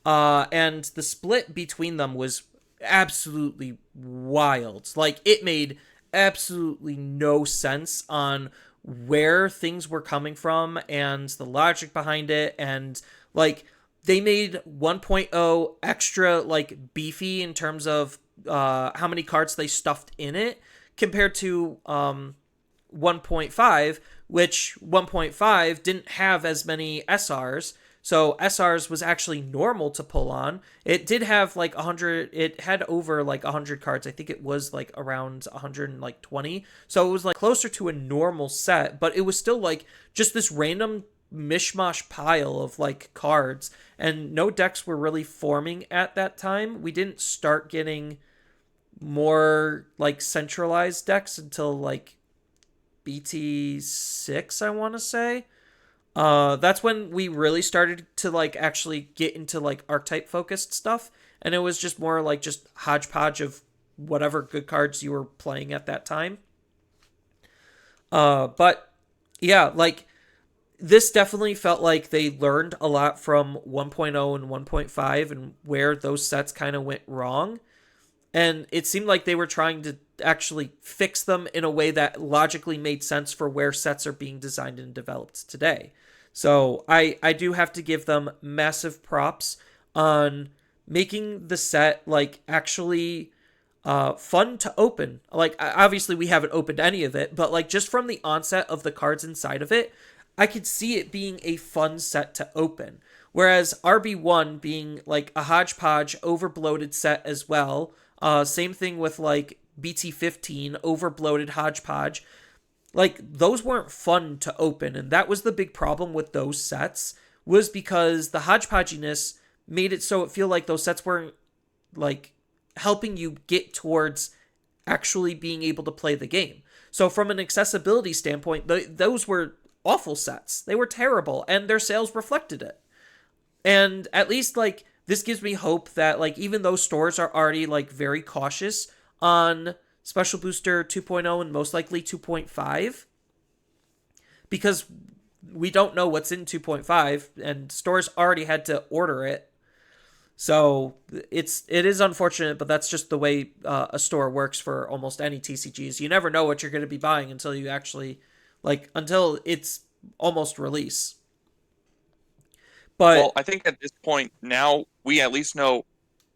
and the split between them was absolutely wild. Like it made absolutely no sense on where things were coming from and the logic behind it, and like they made 1.0 extra like beefy in terms of how many cards they stuffed in it compared to 1.5, which 1.5 didn't have as many SRs. So SRs was actually normal to pull on. It did have like 100, it had over like 100 cards. I think it was like around 120. So it was like closer to a normal set, but it was still like just this random mishmash pile of like cards, and no decks were really forming at that time. We didn't start getting more like centralized decks until like BT6, I want to say. That's when we really started to like actually get into like archetype focused stuff, and it was just more like just hodgepodge of whatever good cards you were playing at that time. But yeah, like this definitely felt like they learned a lot from 1.0 and 1.5 and where those sets kind of went wrong. And it seemed like they were trying to actually fix them in a way that logically made sense for where sets are being designed and developed today. So I do have to give them massive props on making the set like actually fun to open. Like obviously we haven't opened any of it, but like just from the onset of the cards inside of it, I could see it being a fun set to open. Whereas RB1 being like a hodgepodge, overbloated set as well. Same thing with like BT15, overbloated hodgepodge. Like those weren't fun to open, and that was the big problem with those sets. Was because the hodgepodginess made it so it feel like those sets weren't like helping you get towards actually being able to play the game. So from an accessibility standpoint, those were awful sets. They were terrible, and their sales reflected it. And at least like this gives me hope that like even though stores are already like very cautious on Special Booster 2.0 and most likely 2.5 because we don't know what's in 2.5 and stores already had to order it. So it is unfortunate, but that's just the way a store works for almost any TCGs. You never know what you're going to be buying until you actually like until it's almost release. Well, But I think at this point now we at least know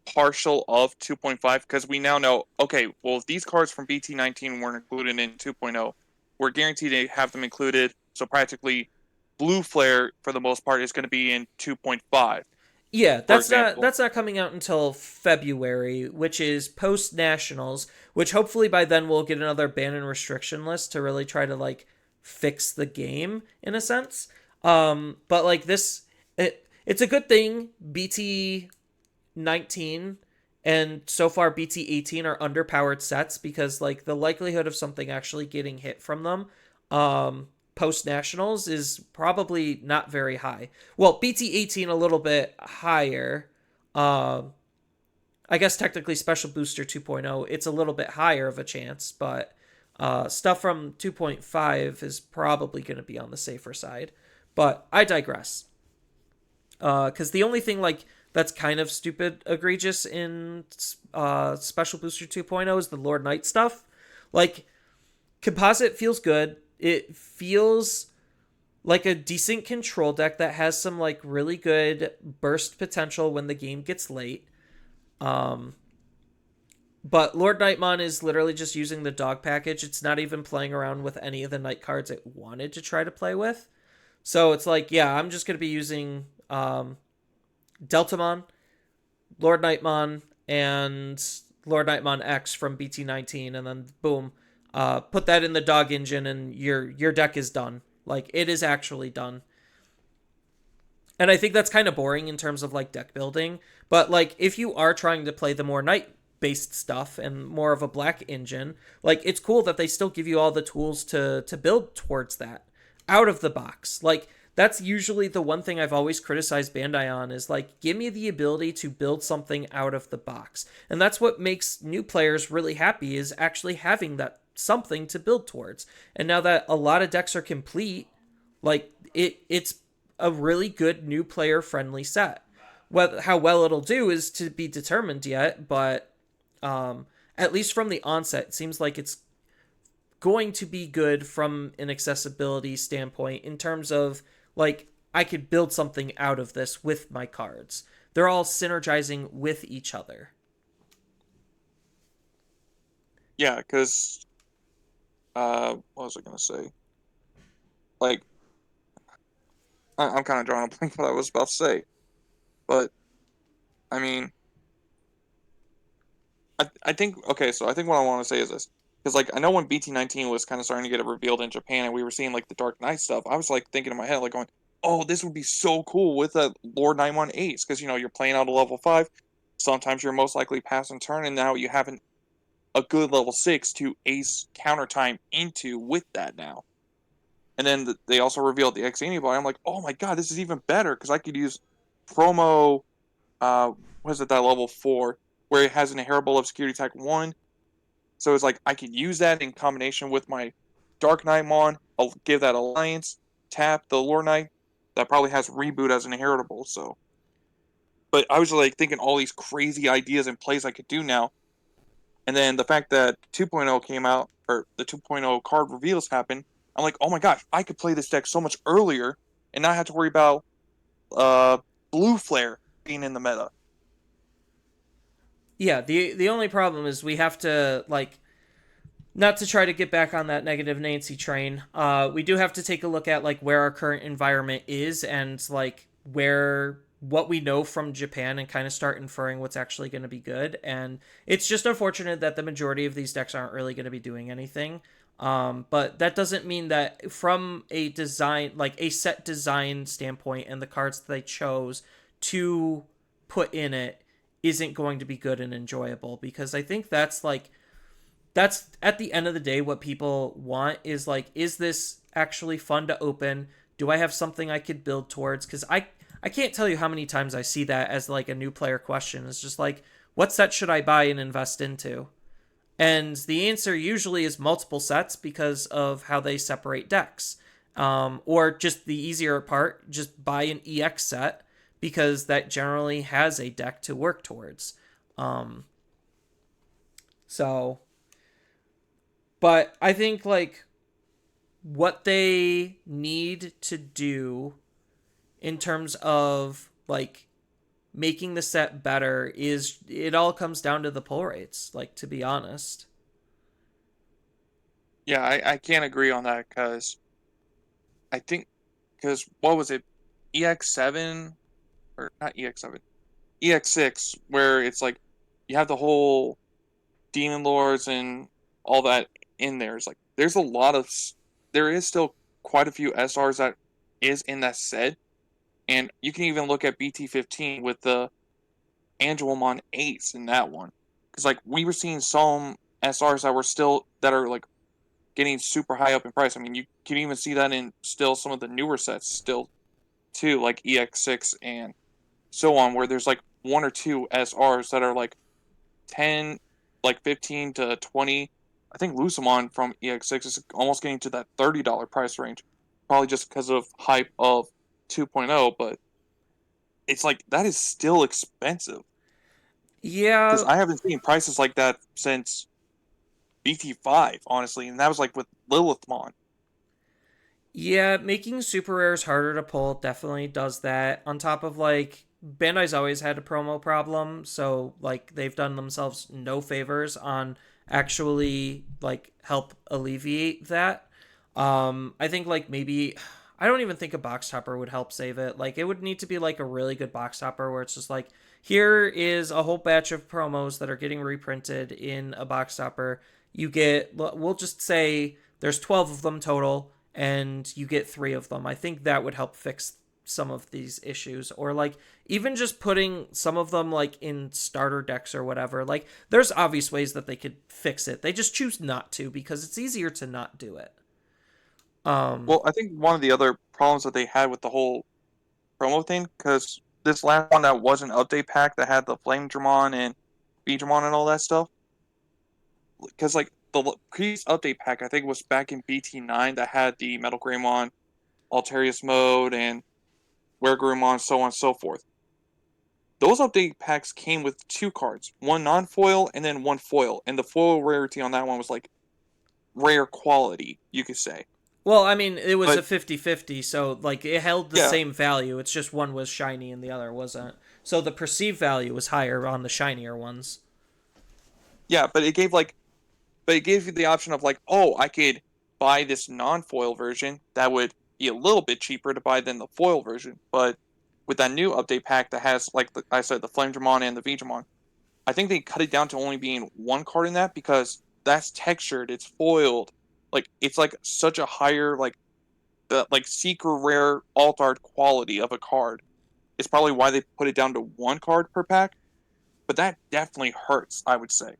partial of 2.5 because we now know, okay, well, if these cards from BT19 weren't included in 2.0, we're guaranteed to have them included. So practically, Blue Flare for the most part is going to be in 2.5, yeah, for that's example. not coming out until February, which is post nationals, which hopefully by then we'll get another ban and restriction list to really try to like fix the game in a sense. But like this it's a good thing BT 19 and so far BT 18 are underpowered sets because like the likelihood of something actually getting hit from them post nationals is probably not very high. Well, BT 18 a little bit higher. Um I guess technically Special Booster 2.0 it's a little bit higher of a chance, but stuff from 2.5 is probably going to be on the safer side. But I digress. Because the only thing like that's kind of stupid egregious in Special Booster 2.0 is the Lord Knight stuff. Like composite feels good. It feels like a decent control deck that has some like really good burst potential when the game gets late. Um, but Lord Nightmon is literally just using the dog package. It's not even playing around with any of the night cards it wanted to try to play with. So it's like, yeah, I'm just gonna be using Deltamon, Lord Nightmon, and Lord Nightmon X from BT19, and then boom, put that in the dog engine, and your deck is done. Like it is actually done. And I think that's kind of boring in terms of like deck building. But like if you are trying to play the more night based stuff and more of a black engine, like it's cool that they still give you all the tools to build towards that out of the box. Like that's usually the one thing I've always criticized Bandai on is like give me the ability to build something out of the box. And that's what makes new players really happy is actually having that something to build towards. And now that a lot of decks are complete, like it's a really good new player friendly set. How well it'll do is to be determined yet, but at least from the onset, it seems like it's going to be good from an accessibility standpoint in terms of like I could build something out of this with my cards. They're all synergizing with each other. Yeah, because, what was I going to say? Like, I'm kind of drawing a blank what I was about to say. But, I mean, I think, okay, so I think what I want to say is this. Because, like, I know when BT19 was kind of starting to get revealed in Japan and we were seeing, like, the Dark Knight stuff, I was, like, thinking in my head, like, going, oh, this would be so cool with a Lord 91 Ace. Because, you know, you're playing out a level 5. Sometimes you're most likely passing turn, and now you have a good level 6 to ace counter time into with that now. And then they also revealed the X antibody. I'm like, oh my god, this is even better because I could use promo. What is it, that level 4 where it has an inheritable of security attack 1. So it's like I could use that in combination with my Dark Knight Mon. I'll give that Alliance, tap the Lore Knight. That probably has Reboot as an inheritable. So, but I was like thinking all these crazy ideas and plays I could do now. And then the fact that 2.0 came out, or the 2.0 card reveals happened, I'm like, oh my gosh, I could play this deck so much earlier and not have to worry about uh, Blue Flare being in the meta. Yeah, the only problem is we have to like not to try to get back on that negative Nancy train. We do have to take a look at like where our current environment is and like where what we know from Japan and kind of start inferring what's actually going to be good. And it's just unfortunate that the majority of these decks aren't really going to be doing anything. But that doesn't mean that from a design, like a set design standpoint, and the cards that they chose to put in it isn't going to be good and enjoyable, because I think that's at the end of the day what people want is like, is this actually fun to open? Do I have something I could build towards? Because I can't tell you how many times I see that as like a new player question. It's just like, what set should I buy and invest into? And the answer usually is multiple sets because of how they separate decks. Or just the easier part, just buy an EX set because that generally has a deck to work towards. Um, so, but I think like what they need to do in terms of like making the set better is it all comes down to the pull rates, like, to be honest. Yeah, I can't agree on that because I think, because what was it, EX7 or not EX7, EX6, where it's like you have the whole Demon Lords and all that in there. It's like there's a lot of there is still quite a few SRs that is in that set, and you can even look at BT15 with the Angelmon 8s in that one, because like we were seeing some SRs that were still that are like getting super high up in price. I mean, you can even see that in still some of the newer sets still too, like EX6 and so on, where there's like one or two SRs that are like 10, like 15 to 20. I think Lucamon from EX6 is almost getting to that $30 price range, probably just because of hype of 2.0, but it's like that is still expensive because Yeah, I haven't seen prices like that since BT5, honestly, and that was like with Lilithmon. yeah, making super rares harder to pull definitely does that. On top of like Bandai's always had a promo problem, so like they've done themselves no favors on actually like help alleviate that. I think like maybe I don't even think a box topper would help save it. Like it would need to be like a really good box topper where it's just like, here is a whole batch of promos that are getting reprinted in a box topper. You get, we'll just say there's 12 of them total and you get 3 of them. I think that would help fix some of these issues, or like even just putting some of them like in starter decks or whatever. Like there's obvious ways that they could fix it, they just choose not to because it's easier to not do it. um Well, I think one of the other problems that they had with the whole promo thing, because this last one that was an update pack that had the Flame Dramon and Beedramon and all that stuff, because like the previous update pack, I think was back in BT9 that had the Metal Greymon, Altarius mode, and Weregrumon, so on and so forth. Those update packs came with two cards, one non-foil and then one foil, and the foil rarity on that one was like rare quality, you could say. well, I mean, it was a But 50-50, so like it held the yeah, same value, it's just one was shiny and the other wasn't, so the perceived value was higher on the shinier ones. yeah, but it gave you the option of like, oh, I could buy this non-foil version that would be a little bit cheaper to buy than the foil version. But with that new update pack that has, like I said, the Flame Dramon and the Veedramon, I think they cut it down to only being one card in that because that's textured, it's foiled, like it's like such a higher like the like secret rare alt art quality of a card. It's probably why they put it down to one card per pack. But that definitely hurts, I would say.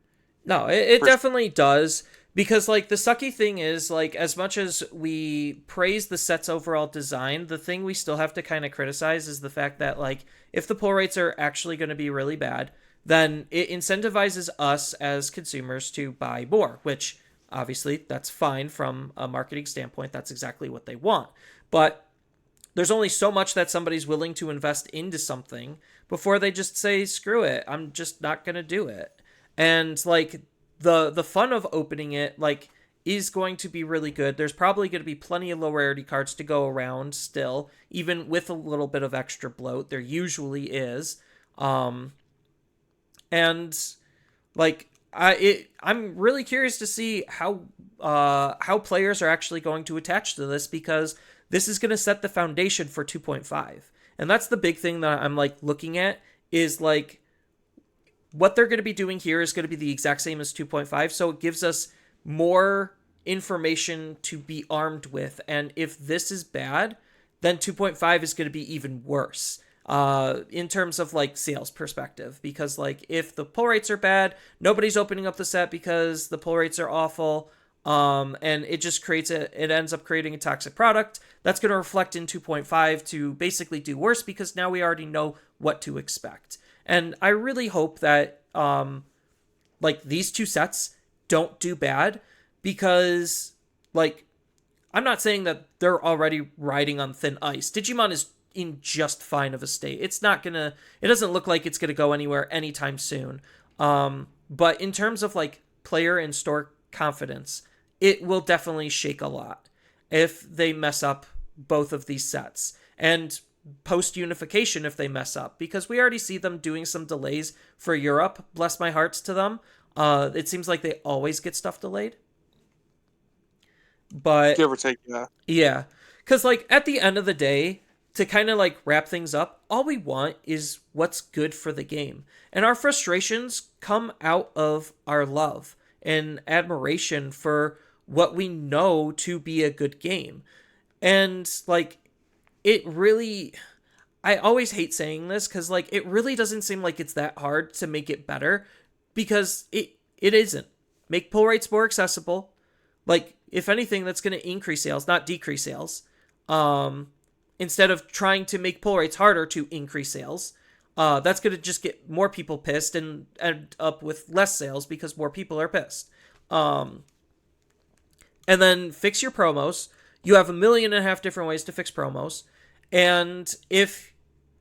No, it For definitely does. Because, like, the sucky thing is, like, as much as we praise the set's overall design, the thing we still have to kind of criticize is the fact that, like, if the pull rates are actually going to be really bad, then it incentivizes us as consumers to buy more, which obviously that's fine from a marketing standpoint. That's exactly what they want. But there's only so much that somebody's willing to invest into something before they just say screw it, I'm just not going to do it. And like the fun of opening it like is going to be really good. There's probably going to be plenty of low rarity cards to go around still, even with a little bit of extra bloat. There usually is. um and like I'm really curious to see how players are actually going to attach to this, because this is going to set the foundation for 2.5. And that's the big thing that I'm like looking at, is like what they're going to be doing here is going to be the exact same as 2.5, so it gives us more information to be armed with. And if this is bad, then 2.5 is going to be even worse in terms of like sales perspective, because like if the pull rates are bad, nobody's opening up the set because the pull rates are awful. And it just it ends up creating a toxic product that's going to reflect in 2.5 to basically do worse, because now we already know what to expect. And I really hope that like these two sets don't do bad, because like I'm not saying that they're already riding on thin ice. Digimon is in just fine of a state. It doesn't look like it's gonna go anywhere anytime soon. But in terms of like player and store confidence, it will definitely shake a lot if they mess up both of these sets. And post unification, if they mess up, because we already see them doing some delays for Europe. Bless my hearts to them. It seems like they always get stuff delayed. But give or take, yeah. yeah, because like at the end of the day, to kind of like wrap things up, all we want is what's good for the game. And our frustrations come out of our love and admiration for what we know to be a good game. And like it really, I always hate saying this because like it really doesn't seem like it's that hard to make it better, because it isn't. Make pull rates more accessible. Like if anything, that's going to increase sales, not decrease sales. Um, Instead of trying to make pull rates harder to increase sales, that's going to just get more people pissed and end up with less sales because more people are pissed. Um, and then fix your promos. You have 1.5 million different ways to fix promos, and if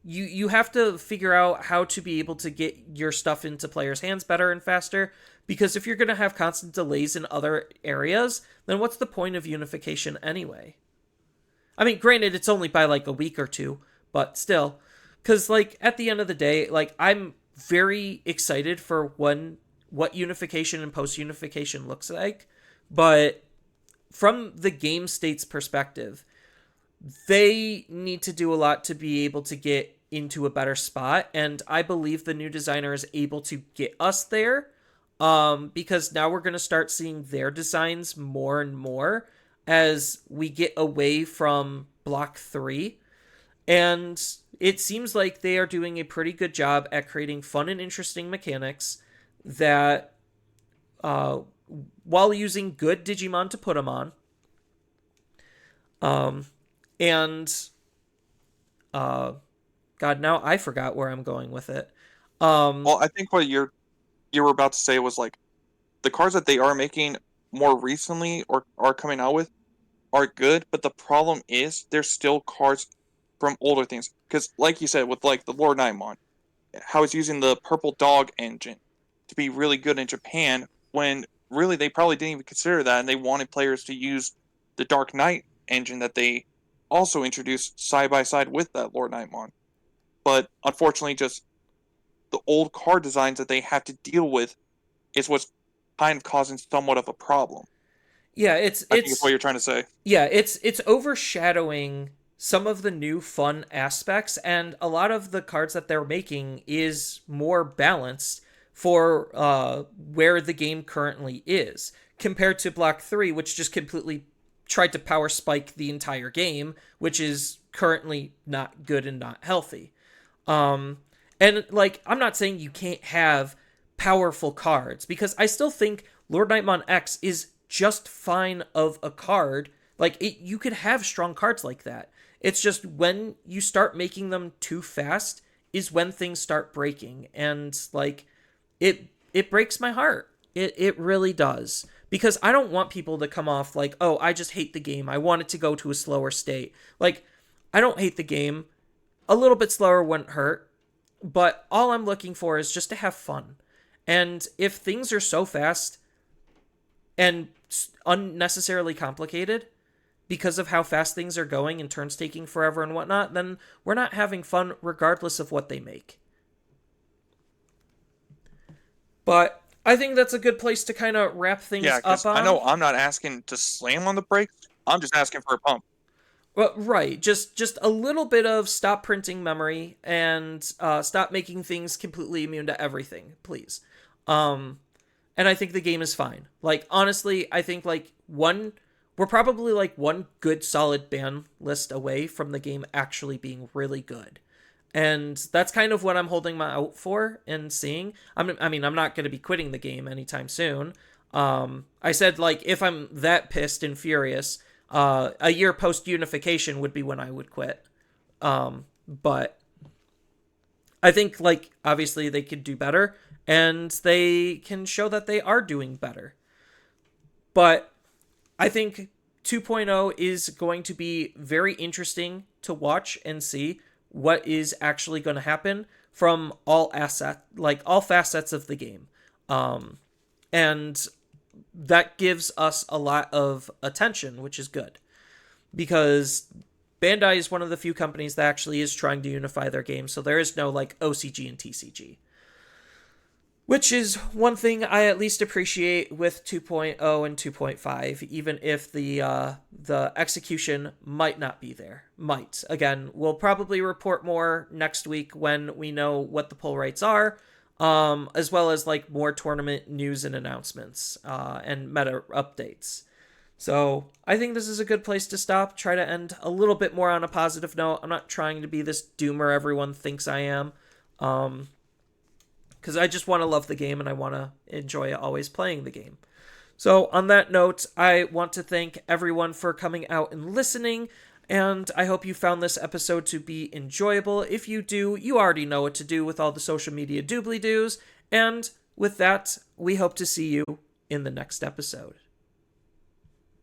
you have to figure out how to be able to get your stuff into players' hands better and faster, because if you're going to have constant delays in other areas, then what's the point of unification anyway? I mean, granted, it's only by like a week or two, but still, because like at the end of the day, like I'm very excited for what unification and post unification looks like, but from the game state's perspective, they need to do a lot to be able to get into a better spot, and I believe the new designer is able to get us there. Because now we're going to start seeing their designs more and more as we get away from Block 3. And it seems like they are doing a pretty good job at creating fun and interesting mechanics that, uh, while using good Digimon to put them on. And, uh, God, now I forgot where I'm going with it. Well, I think what you were about to say was like the cards that they are making more recently or are coming out with are good, but the problem is there's still cards from older things. Because, like you said, with like the Lord Nightmon, how it's using the Purple Dog engine to be really good in Japan, when really they probably didn't even consider that, and they wanted players to use the Dark Knight engine that they also introduced side by side with that Lord Nightmon. But unfortunately, just the old card designs that they have to deal with is what's kind of causing somewhat of a problem. yeah, I think it's what you're trying to say. it's overshadowing some of the new fun aspects, and a lot of the cards that they're making is more balanced for where the game currently is, compared to Block 3, which just completely tried to power spike the entire game, which is currently not good and not healthy. um and like I'm not saying you can't have powerful cards, because I still think Lord Nightmon X is just fine of a card. Like you could have strong cards like that. It's just when you start making them too fast is when things start breaking, and like it breaks my heart. It really does, because I don't want people to come off like, "Oh, I just hate the game. I want it to go to a slower state." Like, I don't hate the game. A little bit slower wouldn't hurt, but all I'm looking for is just to have fun. And if things are so fast and unnecessarily complicated because of how fast things are going and turns taking forever and whatnot, then we're not having fun regardless of what they make. But I think that's a good place to kind of wrap things Yeah, up because I on. know I'm not asking to slam on the brakes. I'm just asking for a pump. Well, right, just a little bit of stop printing memory and stop making things completely immune to everything, please. Um, and I think the game is fine. Like honestly, I think like we're probably like one good solid ban list away from the game actually being really good. And that's kind of what I'm holding my out for and seeing. I mean, I'm not going to be quitting the game anytime soon. I said, like, if I'm that pissed and furious, a year post unification would be when I would quit. But I think, like, obviously they could do better, and they can show that they are doing better. But I think 2.0 is going to be very interesting to watch and see what is actually going to happen from all facets of the game. And that gives us a lot of attention, which is good, because Bandai is one of the few companies that actually is trying to unify their games, so there is no like OCG and TCG. Which is one thing I at least appreciate with 2.0 and 2.5, even if the execution might not be there. Might. Again, we'll probably report more next week when we know what the pull rates are, as well as like more tournament news and announcements and meta updates. So I think this is a good place to stop. Try to end a little bit more on a positive note. I'm not trying to be this doomer everyone thinks I am. Because I just want to love the game and I want to enjoy always playing the game. So, on that note, I want to thank everyone for coming out and listening, and I hope you found this episode to be enjoyable. If you do, you already know what to do with all the social media doobly doos, and with that, we hope to see you in the next episode.